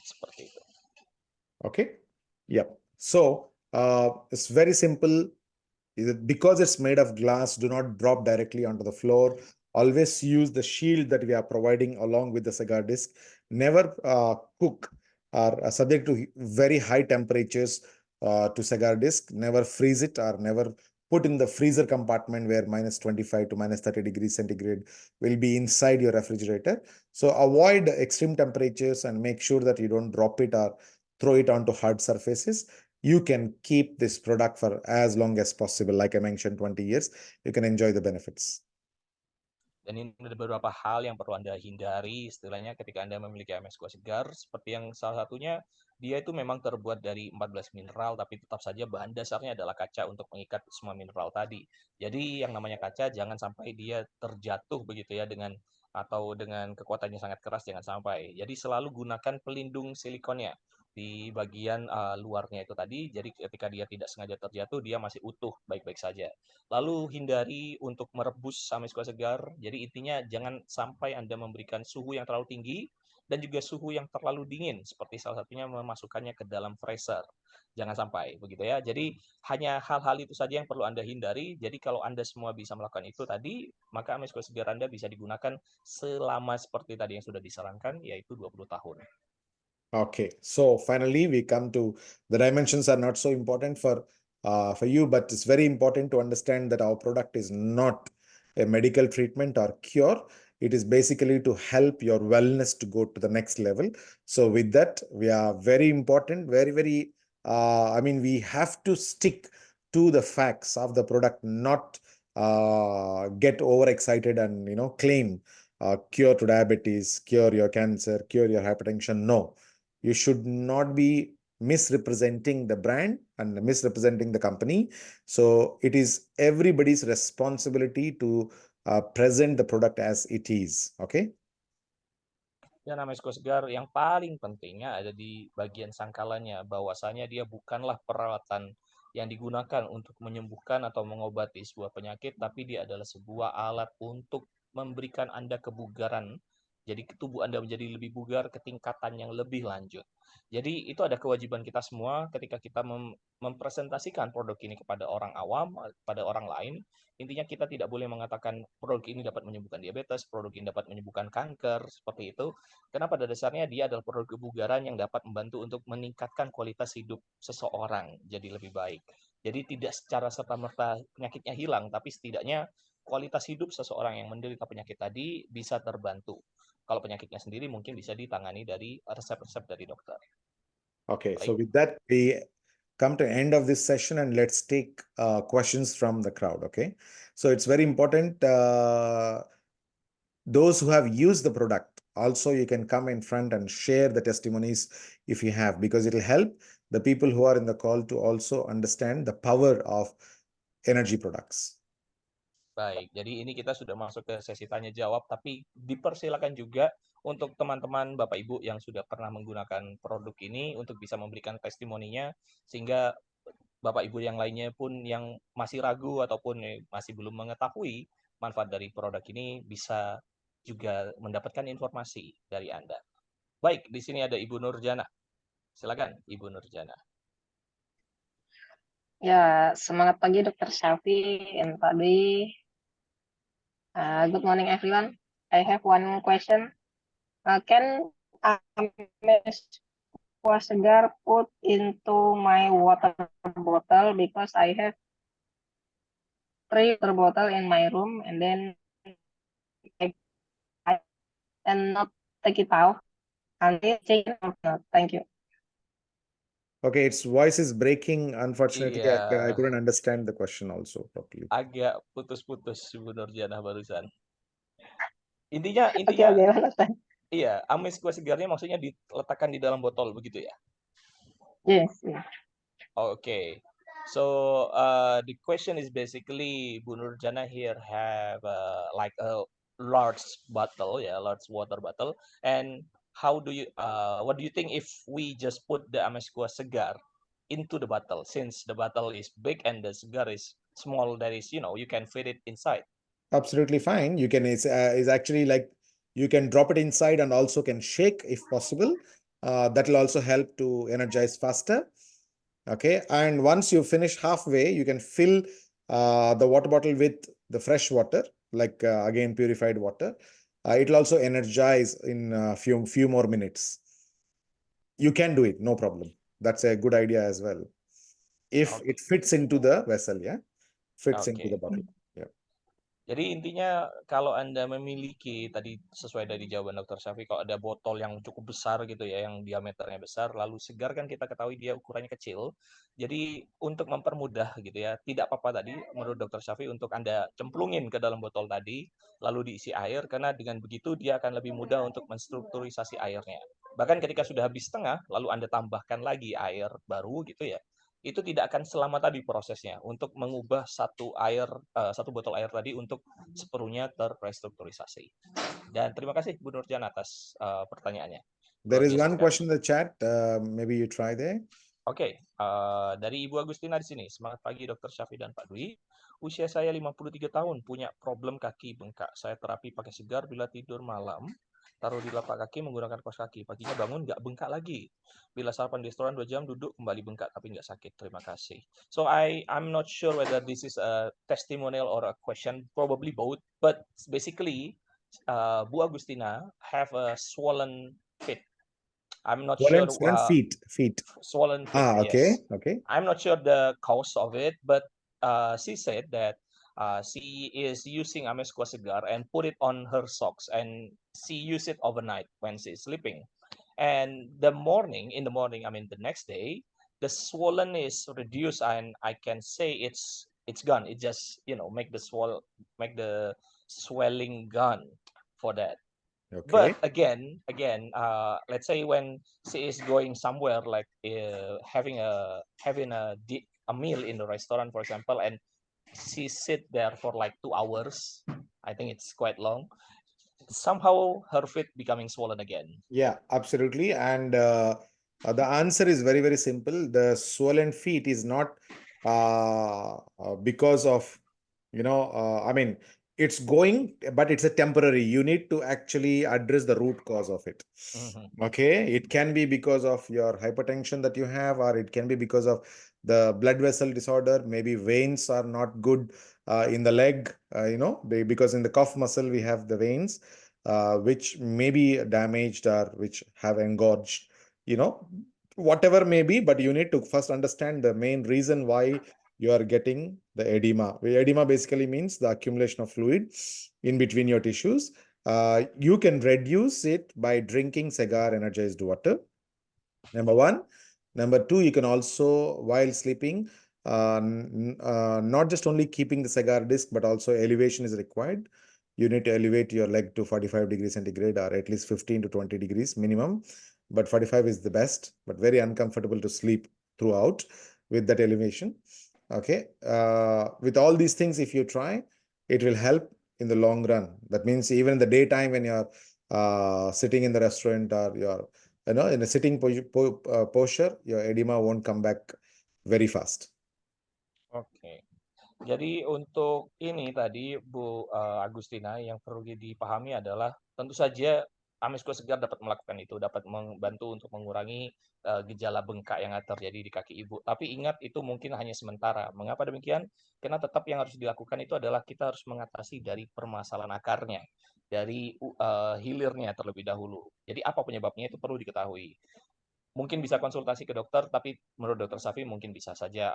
Seperti itu. Okay. Yep. So it's very simple. Because it's made of glass, do not drop directly onto the floor. Always use the shield that we are providing along with the cigar disc. Never cook or subject to very high temperatures to cigar disc. Never freeze it or never put in the freezer compartment where -25 to -30 degrees centigrade will be inside your refrigerator. So avoid extreme temperatures and make sure that you don't drop it or throw it onto hard surfaces. You can keep this product for as long as possible. Like I mentioned, 20 years, you can enjoy the benefits. Dan ini ada beberapa hal yang perlu Anda hindari, istilahnya ketika Anda memiliki Ames Gua Segar, seperti yang salah satunya, dia itu memang terbuat dari 14 mineral, tapi tetap saja bahan dasarnya adalah kaca untuk mengikat semua mineral tadi. Jadi yang namanya kaca, jangan sampai dia terjatuh begitu ya, atau dengan kekuatannya sangat keras, jangan sampai. Jadi selalu gunakan pelindung silikonnya di bagian luarnya itu tadi, jadi ketika dia tidak sengaja terjatuh, dia masih utuh, baik-baik saja. Lalu hindari untuk merebus Ames Gua Segar, jadi intinya jangan sampai Anda memberikan suhu yang terlalu tinggi dan juga suhu yang terlalu dingin, seperti salah satunya memasukkannya ke dalam freezer. Jangan sampai, begitu ya. Jadi hanya hal-hal itu saja yang perlu Anda hindari. Jadi kalau Anda semua bisa melakukan itu tadi, maka Ames Gua Segar Anda bisa digunakan selama seperti tadi yang sudah disarankan, yaitu 20 tahun. Okay, so finally we come to the dimensions are not so important for you, but it's very important to understand that our product is not a medical treatment or cure. It is basically to help your wellness to go to the next level. So with that, we are very important, very, I mean, we have to stick to the facts of the product, not get overexcited and, claim cure to diabetes, cure your cancer, cure your hypertension. No. You should not be misrepresenting the brand and misrepresenting the company. So it is everybody's responsibility to present the product as it is. Okay. Dan Ames Gua Segar yang paling pentingnya ada di bagian sangkalannya, bahwasanya dia bukanlah perawatan yang digunakan untuk menyembuhkan atau mengobati sebuah penyakit, tapi dia adalah sebuah alat untuk memberikan Anda kebugaran. Jadi tubuh Anda menjadi lebih bugar ke tingkatan yang lebih lanjut. Jadi itu ada kewajiban kita semua ketika kita mempresentasikan produk ini kepada orang awam, pada orang lain. Intinya kita tidak boleh mengatakan produk ini dapat menyembuhkan diabetes, produk ini dapat menyembuhkan kanker, seperti itu. Karena pada dasarnya dia adalah produk kebugaran yang dapat membantu untuk meningkatkan kualitas hidup seseorang jadi lebih baik. Jadi tidak secara serta-merta penyakitnya hilang, tapi setidaknya kualitas hidup seseorang yang menderita penyakit tadi bisa terbantu. Kalau penyakitnya sendiri mungkin bisa ditangani dari resep-resep dari dokter. Okay, Baik. so with that, we come to the end of this session and let's take questions from the crowd. Okay, so it's very important. Those who have used the product, also you can come in front and share the testimonies if you have, because it will help the people who are in the call to also understand the power of energy products. Baik, jadi ini kita sudah masuk ke sesi tanya jawab, tapi dipersilakan juga untuk teman-teman Bapak Ibu yang sudah pernah menggunakan produk ini untuk bisa memberikan testimoninya, sehingga Bapak Ibu yang lainnya pun yang masih ragu ataupun masih belum mengetahui manfaat dari produk ini bisa juga mendapatkan informasi dari Anda. Baik, di sini ada Ibu Nurjana. Silakan, Ibu Nurjana. Ya, semangat pagi Dr. Syafie and Pak Dwi. Good morning everyone. I have one question. Can Ames Gua Segar put into my water bottle, because I have 3 water bottle in my room and then I and not take it out until change or not? Thank you. Okay, its voice is breaking. Unfortunately, I Iya, couldn't understand the question also properly. agak putus-putus Ibu Nurjana barusan. Intinya Oke, understand. iya, Ames Gua Segarnya maksudnya diletakkan di dalam botol begitu ya? Yes. Okay. So the question is basically Bu Nurjana here have like a large bottle, large water bottle, and how do you what do you think if we just put the Ames Gua Segar into the bottle. Since the bottle is big and the cigar is small, that is, you can fit it inside. Absolutely fine. You can, it's actually like you can drop it inside and also can shake if possible. That will also help to energize faster. Okay. And once you finish halfway, you can fill the water bottle with the fresh water, like again, purified water. It will also energize in a few more minutes. You can do it, no problem. That's a good idea as well. If Okay. it fits into the vessel, yeah, fits into Oke. the bottle. Yeah. Jadi intinya kalau Anda memiliki tadi sesuai dari jawaban Dr. Syafi, kalau ada botol yang cukup besar gitu ya, yang diameternya besar, lalu segar kan kita ketahui dia ukurannya kecil. Jadi untuk mempermudah gitu ya, tidak apa-apa tadi menurut Dr. Syafi untuk Anda cemplungin ke dalam botol tadi, lalu diisi air, karena dengan begitu dia akan lebih mudah untuk menstrukturisasi airnya. Bahkan ketika sudah habis setengah, lalu Anda tambahkan lagi air baru gitu ya, itu tidak akan selama tadi prosesnya untuk mengubah satu botol air tadi untuk sepenuhnya terrestrukturisasi. Dan terima kasih Bu Nurjan atas pertanyaannya. There Luar is biasa one sekali. question in the chat. Maybe you try there. Oke, dari Ibu Agustina di sini. Semangat pagi Dr. Syafi dan Pak Dwi. Usia saya 53 tahun, punya problem kaki bengkak. Saya terapi pakai segar bila tidur malam. Taruh di lapak kaki menggunakan kaos kaki. Paginya bangun nggak bengkak lagi. Bila sarapan di restoran 2 jam duduk kembali bengkak tapi nggak sakit. Terima kasih. So I'm not sure whether this is a testimonial or a question. Probably both. But basically, Bu Agustina have a swollen feet. I'm not sure. Swollen feet. Swollen feet. Okay, Yes. okay. I'm not sure the cause of it, but she said that she is using Amesqua cigar and put it on her socks, and she use it overnight when she's sleeping. And in the morning, I mean the next day, the swollen is reduced, and I can say it's gone. It just make the swelling gone for that. Okay. But again, let's say when she is going somewhere like having a meal in the restaurant, for example, and she sit there for like 2 hours, I think it's quite long. Somehow her feet becoming swollen again. Yeah, absolutely. And the answer is very, very simple. The swollen feet is not because of, I mean, it's going, but it's a temporary. You need to actually address the root cause of it. Mhm. Okay. It can be because of your hypertension that you have, or it can be because of the blood vessel disorder. Maybe veins are not good in the leg, because in the cuff muscle, we have the veins. Which may be damaged or which have engorged, whatever may be, but you need to first understand the main reason why you are getting the edema. Edema basically means the accumulation of fluid in between your tissues. You can reduce it by drinking Segar energized water. Number one. Number two, you can also, while sleeping, not just only keeping the Segar disc, but also elevation is required. You need to elevate your leg to 45 degrees centigrade or at least 15 to 20 degrees minimum. But 45 is the best, but very uncomfortable to sleep throughout with that elevation. Okay. With all these things, if you try, it will help in the long run. That means even in the daytime when you're sitting in the restaurant or you're in a sitting posture, your edema won't come back very fast. Oke. Jadi untuk ini tadi Bu Agustina yang perlu dipahami adalah tentu saja Amesqua segar dapat melakukan itu, dapat membantu untuk mengurangi gejala bengkak yang terjadi di kaki Ibu. Tapi ingat itu mungkin hanya sementara. Mengapa demikian? Karena tetap yang harus dilakukan itu adalah kita harus mengatasi dari permasalahan akarnya, dari hilirnya terlebih dahulu. Jadi apa penyebabnya itu perlu diketahui. Mungkin bisa konsultasi ke dokter, tapi menurut Dr. Syafi mungkin bisa saja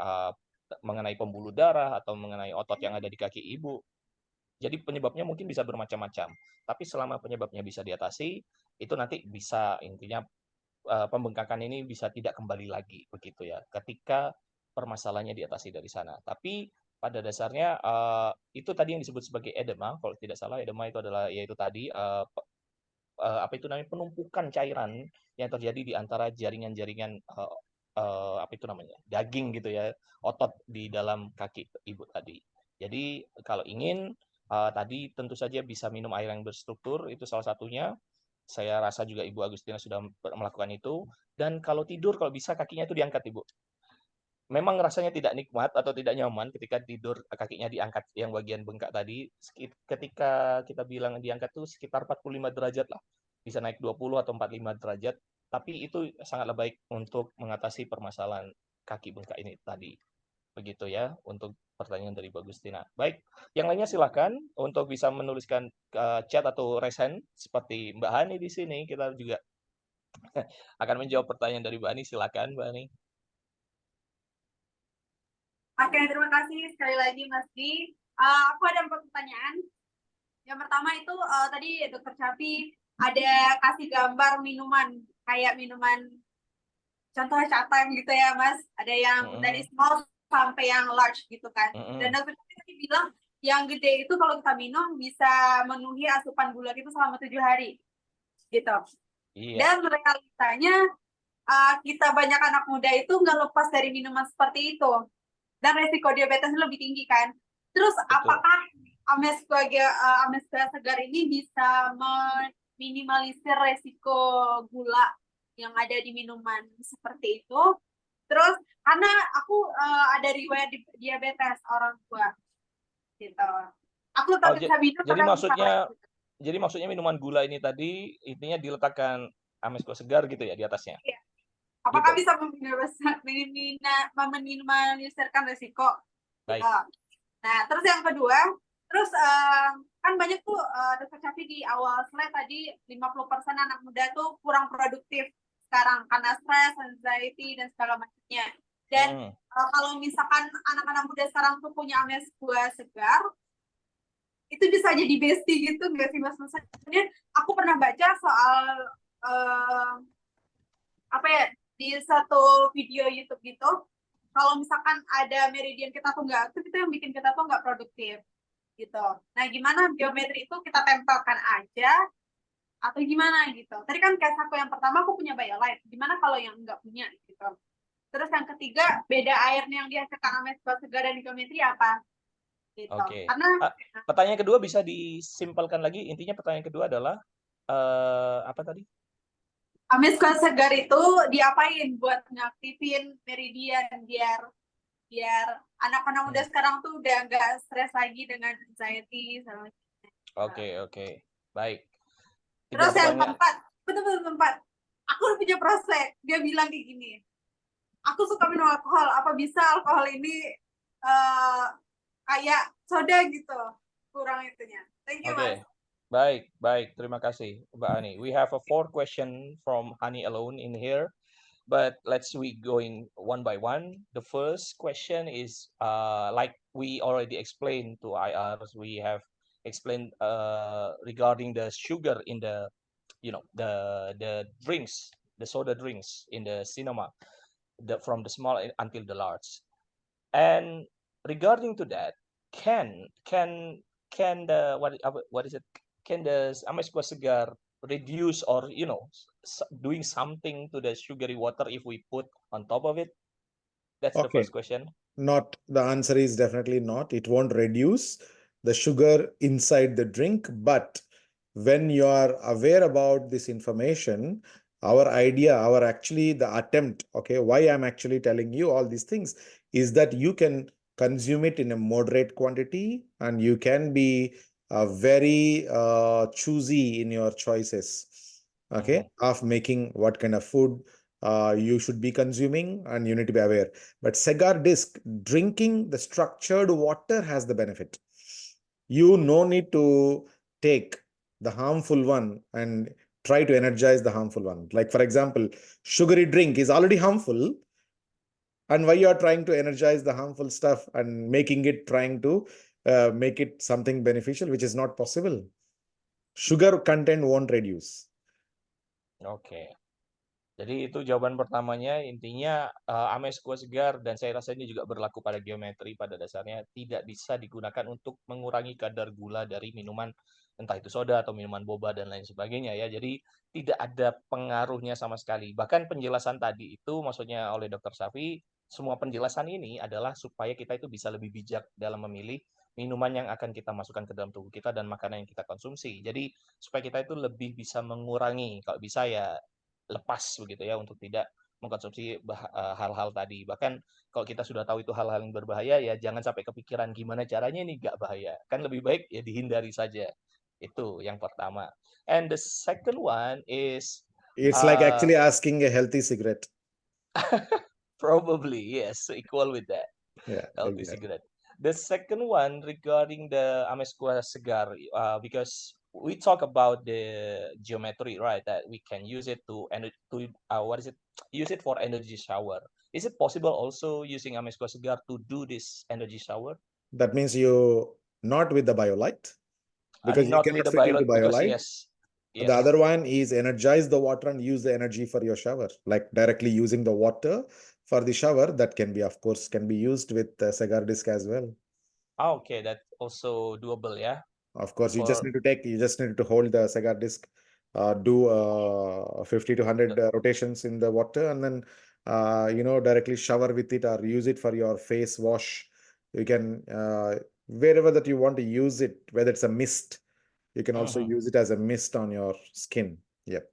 mengenai pembuluh darah atau mengenai otot yang ada di kaki Ibu. Jadi penyebabnya mungkin bisa bermacam-macam. Tapi selama penyebabnya bisa diatasi, itu nanti bisa intinya pembengkakan ini bisa tidak kembali lagi begitu ya. Ketika permasalahannya diatasi dari sana. Tapi pada dasarnya itu tadi yang disebut sebagai edema. Kalau tidak salah edema itu adalah yaitu tadi apa itu namanya penumpukan cairan yang terjadi di antara jaringan-jaringan apa itu namanya daging gitu ya, otot di dalam kaki Ibu tadi. Jadi kalau ingin tadi tentu saja bisa minum air yang berstruktur, itu salah satunya. Saya rasa juga Ibu Agustina sudah melakukan itu. Dan kalau tidur kalau bisa kakinya itu diangkat Ibu. memang rasanya tidak nikmat atau tidak nyaman ketika tidur kakinya diangkat yang bagian bengkak tadi. Ketika kita bilang diangkat tuh sekitar 45 derajat lah. Bisa naik 20 atau 45 derajat. Tapi itu sangatlah baik untuk mengatasi permasalahan kaki bengkak ini tadi. Begitu ya untuk pertanyaan dari Mbak Gustina. Baik, yang lainnya silakan untuk bisa menuliskan chat atau raise hand seperti Mbak Hani di sini. Kita juga akan menjawab pertanyaan dari Mbak Hani. Silakan Mbak Hani. Oke, terima kasih sekali lagi Mas Di. Aku ada 4 pertanyaan. Yang pertama itu tadi Dokter Capi ada kasih gambar minuman, kayak minuman contohnya Chatime gitu ya Mas. Ada yang dari small sampai yang large gitu kan. Dan Dokter Capi tadi bilang yang gede itu kalau kita minum bisa memenuhi asupan gula itu selama 7 hari. Gitu. Iya. Dan realitanya kita banyak anak muda itu nggak lepas dari minuman seperti itu. Dan resiko diabetes lebih tinggi kan. Terus Betul. apakah Amesquia segar ini bisa meminimalisir resiko gula yang ada di minuman seperti itu? Terus karena aku ada riwayat diabetes orang tua, gitu. Aku tetap bisa minum. Jadi maksudnya minuman gula ini tadi intinya diletakkan Amesquia segar gitu ya di atasnya. Iya. Apakah bisa meminimalisirkan resiko? Baik. Nah, terus yang kedua, kan banyak tuh Dokter Capi di awal slide tadi 50% anak muda tuh kurang produktif sekarang karena stres, anxiety dan segala macamnya. Dan kalau misalkan anak-anak muda sekarang tuh punya Amesquia segar, itu bisa jadi bestie gitu nggak sih Mas? Maksudnya aku pernah baca soal di satu video YouTube gitu, kalau misalkan ada meridian kita tuh nggak aktif, itu yang bikin kita tuh nggak produktif gitu. Nah, gimana biometri itu kita tempelkan aja atau gimana gitu? Tadi kan kayak aku yang pertama aku punya BioLife, gimana kalau yang nggak punya gitu? Terus yang ketiga, beda airnya yang dihasilkan Amesquia segar dan biometri apa? Gitu. Oke. Karena pertanyaan kedua bisa disimpelkan lagi. Intinya pertanyaan kedua adalah apa tadi? Amesquia segar itu diapain buat ngaktifin meridian biar anak-anak muda sekarang tuh udah nggak stres lagi dengan anxiety sama. Oke. Baik. Terus yang keempat, tempat. Aku udah punya prospek. Dia bilang kayak gini. Aku suka minum alkohol. Apa bisa alkohol ini kayak soda gitu? Kurang itunya. Thank you, Mas. Baik. Terima kasih, Mbak Hani. We have a 4 question from Hani alone in here, but we going one by one. The first question is like we already explained to IRs. We have explained regarding the sugar in the drinks, the soda drinks in the cinema, from the small until the large. And regarding to that, can the what is it? Can the Amesquia segar reduce or doing something to the sugary water if we put on top of it? That's the first question. Not. The answer is definitely not. It won't reduce the sugar inside the drink, but when you are aware about this information, our actually the attempt, okay, why I'm actually telling you all these things is that you can consume it in a moderate quantity and you can be very choosy in your choices, okay, of making what kind of food you should be consuming, and you need to be aware. But cigar disc, drinking the structured water has the benefit. You no need to take the harmful one and try to energize the harmful one. Like, for example, sugary drink is already harmful, and why you are trying to energize the harmful stuff and trying to make it something beneficial, which is not possible. Sugar content won't reduce. Oke. Jadi itu jawaban pertamanya. Intinya Amesquia segar, dan saya rasa ini juga berlaku pada geometri pada dasarnya, tidak bisa digunakan untuk mengurangi kadar gula dari minuman, entah itu soda atau minuman boba dan lain sebagainya ya. Jadi tidak ada pengaruhnya sama sekali. Bahkan penjelasan tadi itu maksudnya oleh Dr. Safi, semua penjelasan ini adalah supaya kita itu bisa lebih bijak dalam memilih minuman yang akan kita masukkan ke dalam tubuh kita dan makanan yang kita konsumsi. Jadi supaya kita itu lebih bisa mengurangi, kalau bisa ya lepas begitu ya, untuk tidak mengkonsumsi hal-hal tadi. Bahkan kalau kita sudah tahu itu hal-hal yang berbahaya, ya jangan sampai kepikiran gimana caranya ini nggak bahaya. Kan lebih baik ya dihindari saja. Itu yang pertama. And the second one is It's like actually asking a healthy cigarette. probably, yes, equal with that. Yeah, Healthy exactly. cigarette. The second one regarding the Amezcua cigar, because we talk about the geometry, right? That we can use it to use it for energy shower. Is it possible also using Amezcua cigar to do this energy shower? That means you not with the BioLite, because you Not cannot with the fit into BioLite because BioLite. yes. The other one is energize the water and use the energy for your shower, like directly using the water for the shower. That can be, of course, can be used with the cigar disc as well. Okay, that's also doable, yeah. Of course, you just For- need to hold the cigar disc, do 50 to 100 rotations in the water, and then directly shower with it or use it for your face wash. You can wherever that you want to use it, whether it's a mist, you can also use it as a mist on your skin. Yep.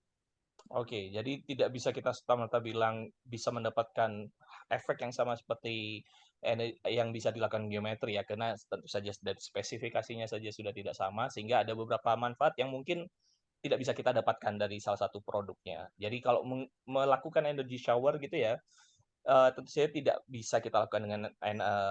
Oke, jadi tidak bisa kita serta-merta bilang bisa mendapatkan efek yang sama seperti yang bisa dilakukan geometri ya, karena tentu saja dari spesifikasinya saja sudah tidak sama, sehingga ada beberapa manfaat yang mungkin tidak bisa kita dapatkan dari salah satu produknya. Jadi kalau melakukan energy shower gitu ya, tentu saja tidak bisa kita lakukan dengan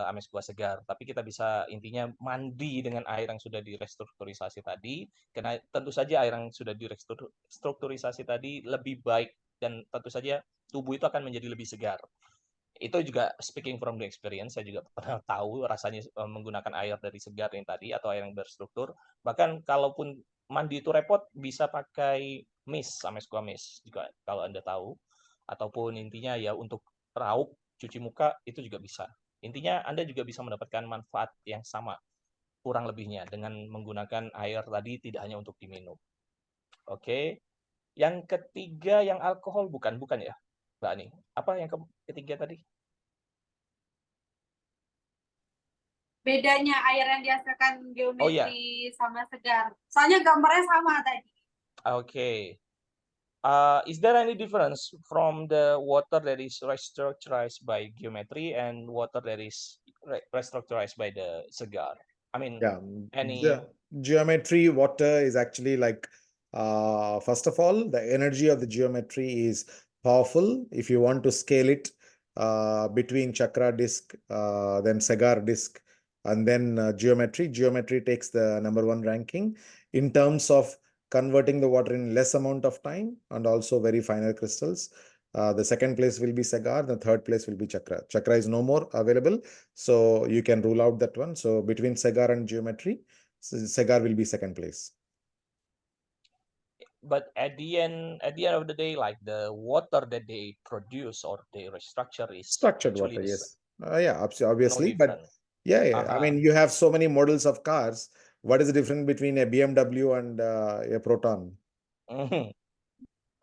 Amezcua segar, tapi kita bisa intinya mandi dengan air yang sudah direstrukturisasi tadi, karena tentu saja air yang sudah direstrukturisasi tadi lebih baik dan tentu saja tubuh itu akan menjadi lebih segar. Itu juga speaking from the experience, saya juga pernah tahu rasanya menggunakan air dari segar yang tadi atau air yang berstruktur. Bahkan kalaupun mandi itu repot, bisa pakai mist, Amezcua mist juga kalau Anda tahu. Ataupun intinya ya untuk raup, cuci muka, itu juga bisa. Intinya Anda juga bisa mendapatkan manfaat yang sama, kurang lebihnya, dengan menggunakan air tadi tidak hanya untuk diminum. Oke. Yang ketiga, yang alkohol bukan ya, Mbak Ani? Apa yang ketiga tadi? Bedanya air yang dihasilkan geometri iya. sama segar. Soalnya gambarnya sama tadi. Okay. Is there any difference from the water that is restructured by geometry and water that is restructured by the cigar? I mean, Yeah, any geometry water is actually like, first of all, the energy of the geometry is powerful. If you want to scale it between chakra disc, then cigar disc, and then geometry takes the #1 ranking in terms of converting the water in less amount of time and also very finer crystals. The second place will be cigar, the third place will be chakra. Chakra is no more available, so you can rule out that one. So between cigar and geometry, cigar will be second place. But at the end of the day, like the water that they produce or they restructure is Structured actually water, the yes. Yeah, no obviously, but different. yeah. I mean, you have so many models of cars. What is the difference between a BMW and a Proton? Mhm.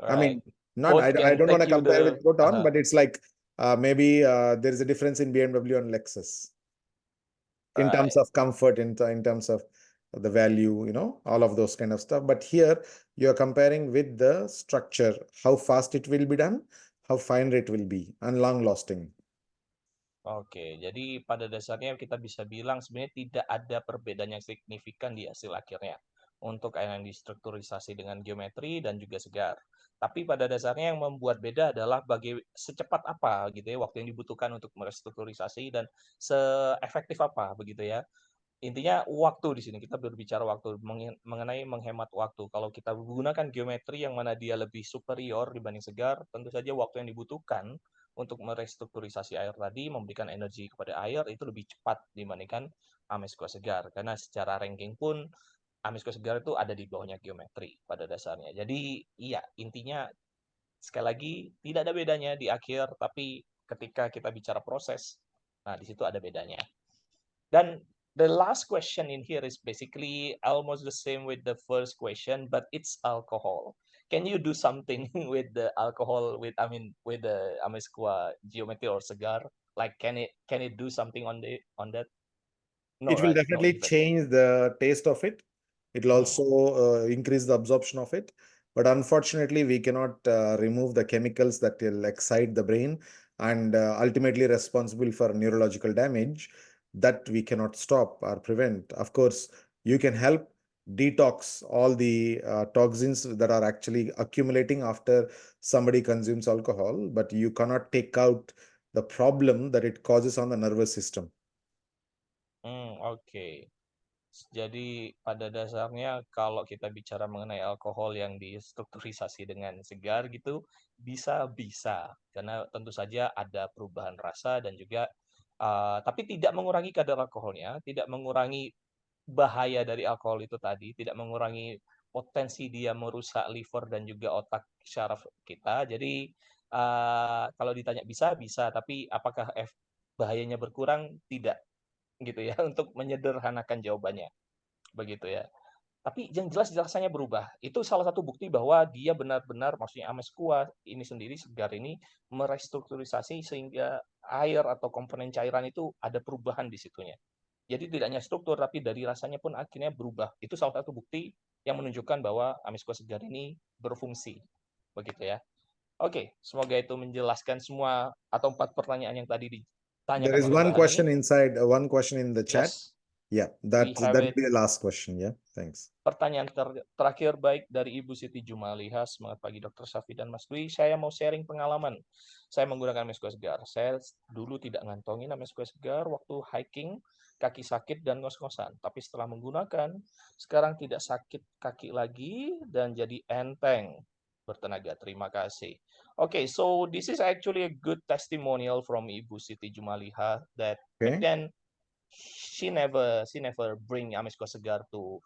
I mean, Right. I Both don't can want to take you compare with Proton, uh-huh. but it's like maybe there is a difference in BMW and Lexus in terms Right. of comfort, in terms of the value, all of those kind of stuff. But here you're comparing with the structure, how fast it will be done, how fine it will be, and long lasting. Oke, jadi pada dasarnya kita bisa bilang sebenarnya tidak ada perbedaan yang signifikan di hasil akhirnya untuk air yang distrukturisasi dengan geometri dan juga segar. Tapi pada dasarnya yang membuat beda adalah secepat apa gitu ya waktu yang dibutuhkan untuk merestrukturisasi dan seefektif apa begitu ya. Intinya waktu di sini kita berbicara waktu mengenai menghemat waktu. Kalau kita menggunakan geometri yang mana dia lebih superior dibanding segar, tentu saja waktu yang dibutuhkan untuk merestrukturisasi air tadi, memberikan energi kepada air itu lebih cepat dibandingkan Amezcua segar. Karena secara ranking pun Amezcua segar itu ada di bawahnya geometri pada dasarnya. Jadi iya, intinya sekali lagi tidak ada bedanya di akhir, tapi ketika kita bicara proses, nah di situ ada bedanya. Dan the last question in here is basically almost the same with the first question, but it's alcohol. Can you do something with the alcohol with the Amezcua geometry or cigar? Like can it do something on that? No, It will right? No definitely effect. change the taste of it. It will also increase the absorption of it. but unfortunately, we cannot remove the chemicals that will excite the brain and ultimately responsible for neurological damage that we cannot stop or prevent. Of course, you can help detox all the toxins that are actually accumulating after somebody consumes alcohol, but you cannot take out the problem that it causes on the nervous system. Oke. Jadi pada dasarnya kalau kita bicara mengenai alkohol yang distrukturisasi dengan segar gitu, bisa karena tentu saja ada perubahan rasa dan juga tapi tidak mengurangi kadar alkoholnya, tidak mengurangi bahaya dari alkohol itu tadi, tidak mengurangi potensi dia merusak liver dan juga otak syaraf kita. Jadi kalau ditanya bisa, tapi apakah bahayanya berkurang? Tidak, gitu ya, untuk menyederhanakan jawabannya, begitu ya. Tapi yang jelas rasanya berubah. Itu salah satu bukti bahwa dia benar-benar, maksudnya Amesqua ini sendiri, segar ini merestrukturisasi sehingga air atau komponen cairan itu ada perubahan di situnya. Jadi tidak hanya struktur, tapi dari rasanya pun akhirnya berubah. Itu salah satu bukti yang menunjukkan bahwa Amesqua segar ini berfungsi. Begitu ya. Oke, semoga itu menjelaskan semua atau 4 pertanyaan yang tadi There ditanyakan is oleh one Mbak question Hani. inside, one question in the chat. Yes, Yeah, we that have will it. be the last question. Yeah, thanks. Pertanyaan terakhir baik dari Ibu Siti Jumaliha. Semangat pagi Dr. Safi dan Mas Dwi. Saya mau sharing pengalaman. Saya menggunakan Amesqua segar. Saya dulu tidak ngantongin Amesqua segar waktu hiking, kaki sakit dan ngos-ngosan. Tapi setelah menggunakan, sekarang tidak sakit kaki lagi dan jadi enteng bertenaga. Terima kasih. Okay, so this is actually a good testimonial from Ibu Siti Jumaliha that back then she never bring Amesqua segar to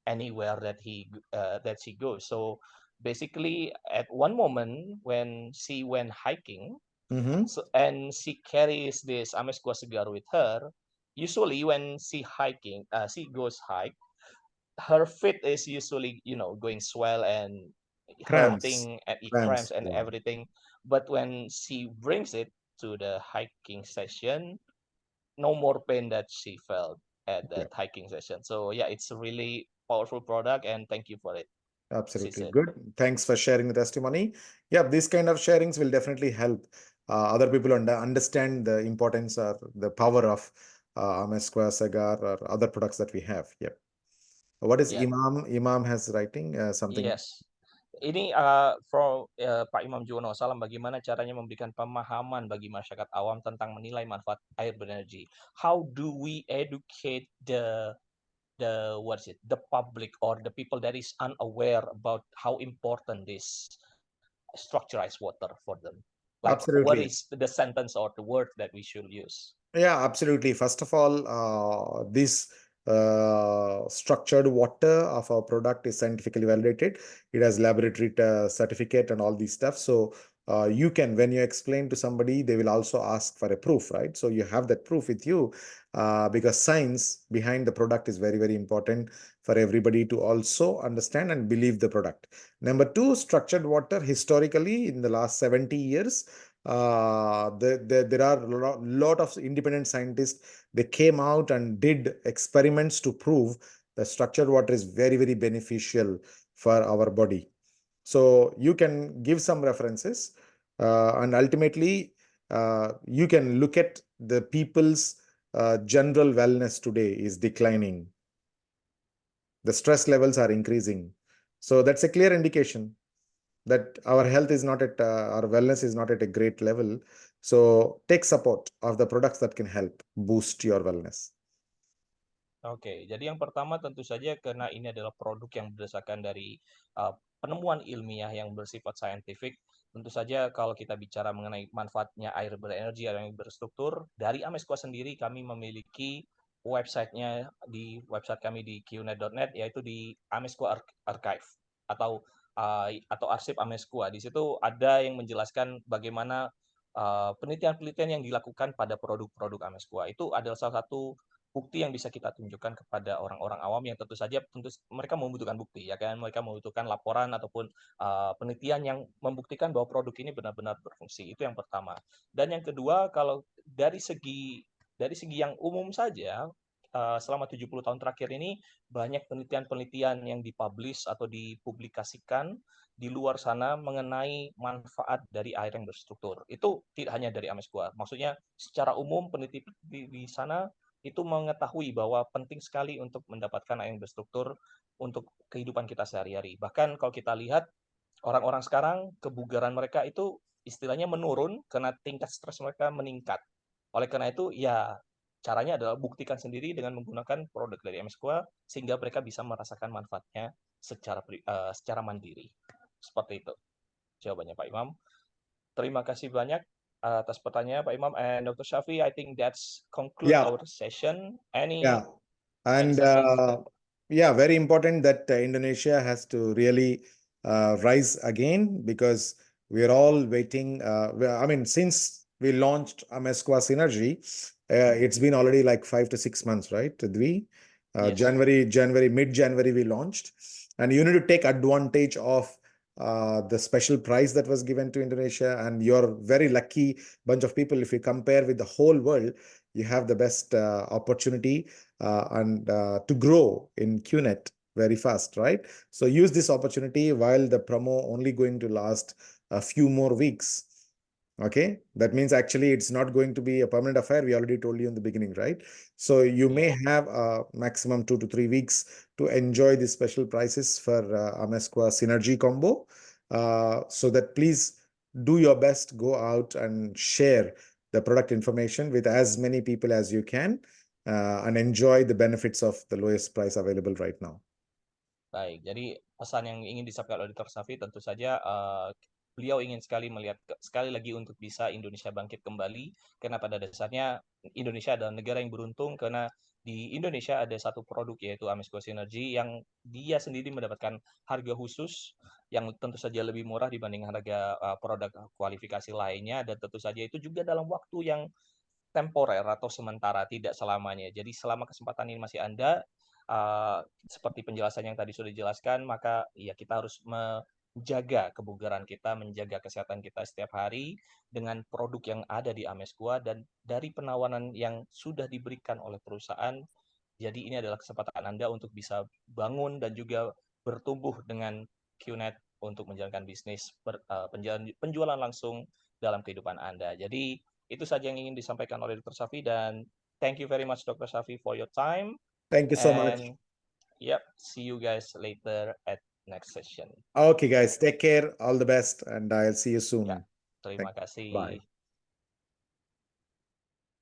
anywhere that she goes. So basically, at one moment when she went hiking, and she carries this Amesqua cigar with her, usually when she goes hike, her feet is usually going swell and Cramps, hurting and cramps. cramps and Yeah. everything. But when she brings it to the hiking session, no more pain that she felt at that hiking session. So yeah, it's a really powerful product, and thank you for it. Absolutely good. Thanks for sharing the testimony. Yeah, these kind of sharings will definitely help other people understand the importance or the power of Amesqua cigar or other products that we have. Yep. What is Imam? Imam has writing something. Yes. Ini from Pak Imam Juwono. Salam, bagaimana caranya memberikan pemahaman bagi masyarakat awam tentang menilai manfaat air berenergi? How do we educate the public or the people that is unaware about how important this structurized water for them? Like, Absolutely. what is the sentence or the word that we should use? Yeah, absolutely. First of all, this structured water of our product is scientifically validated. It has laboratory certificate and all these stuff. So you can, when you explain to somebody, they will also ask for a proof, right? So you have that proof with you because science behind the product is very, very important for everybody to also understand and believe the product. Number two, structured water historically in the last 70 years, there are a lot of independent scientists. They came out and did experiments to prove that structured water is very, very beneficial for our body. So you can give some references and ultimately you can look at the people's general wellness today is declining. The stress levels are increasing. So that's a clear indication that our health is not at our wellness is not at a great level. So take support of the products that can help boost your wellness. Oke, jadi yang pertama tentu saja karena ini adalah produk yang berdasarkan dari penemuan ilmiah yang bersifat saintifik. Tentu saja kalau kita bicara mengenai manfaatnya air berenergi yang berstruktur, dari Amesqua sendiri kami memiliki websitenya di website kami di qnet.net, yaitu di Amesqua Archive atau arsip Amesqua. Di situ ada yang menjelaskan bagaimana penelitian-penelitian yang dilakukan pada produk-produk Amesqua. Itu adalah salah satu bukti yang bisa kita tunjukkan kepada orang-orang awam yang tentu saja mereka membutuhkan bukti, ya kan? Mereka membutuhkan laporan ataupun penelitian yang membuktikan bahwa produk ini benar-benar berfungsi. Itu yang pertama. Dan yang kedua, kalau dari segi yang umum saja, selama 70 tahun terakhir ini banyak penelitian-penelitian yang dipublish atau dipublikasikan di luar sana mengenai manfaat dari air yang berstruktur. Itu tidak hanya dari Amesqua. Maksudnya secara umum peneliti di sana itu mengetahui bahwa penting sekali untuk mendapatkan air yang berstruktur untuk kehidupan kita sehari-hari. Bahkan kalau kita lihat orang-orang sekarang kebugaran mereka itu istilahnya menurun karena tingkat stres mereka meningkat. Oleh karena itu ya caranya adalah buktikan sendiri dengan menggunakan produk dari Amesqua sehingga mereka bisa merasakan manfaatnya secara mandiri. Seperti itu jawabannya Pak Imam. Terima kasih banyak atas pertanyaan Pak Imam and Dr. Shafi. I think that's conclude Yeah. our session. Any Yeah. And yeah, very important that Indonesia has to really rise again, because we're all waiting. I mean, since we launched Amesqua Synergy, it's been already like 5 to 6 months, right? Dwi? Yes. Mid-January we launched, and you need to take advantage of the special prize that was given to Indonesia, and you're very lucky bunch of people. If you compare with the whole world, you have the best opportunity and to grow in QNet very fast, right? So use this opportunity while the promo only going to last a few more weeks. Okay, that means actually it's not going to be a permanent affair. We already told you in the beginning, right? So you may have a maximum 2 to 3 weeks to enjoy these special prices for Amesqua Synergy combo. So that please do your best, go out and share the product information with as many people as you can and enjoy the benefits of the lowest price available right now. Baik, jadi pesan yang ingin disampaikan oleh Dr. Shafi tentu saja beliau ingin sekali melihat sekali lagi untuk bisa Indonesia bangkit kembali, karena pada dasarnya Indonesia adalah negara yang beruntung karena di Indonesia ada satu produk yaitu Amesqua Synergy yang dia sendiri mendapatkan harga khusus yang tentu saja lebih murah dibanding harga produk kualifikasi lainnya, dan tentu saja itu juga dalam waktu yang temporer atau sementara, tidak selamanya. Jadi selama kesempatan ini masih ada, seperti penjelasan yang tadi sudah dijelaskan, maka ya kita harus menjaga kebugaran kita, menjaga kesehatan kita setiap hari dengan produk yang ada di Amesqua dan dari penawaran yang sudah diberikan oleh perusahaan. Jadi ini adalah kesempatan Anda untuk bisa bangun dan juga bertumbuh dengan QNet untuk menjalankan bisnis penjualan langsung dalam kehidupan Anda. Jadi itu saja yang ingin disampaikan oleh Dr. Shafi, dan thank you very much Dr. Shafi for your time. Thank you so much. Yep, see you guys later at next session. Okay, guys, take care. All the best, and I'll see you soon. Ya, terima kasih. Bye.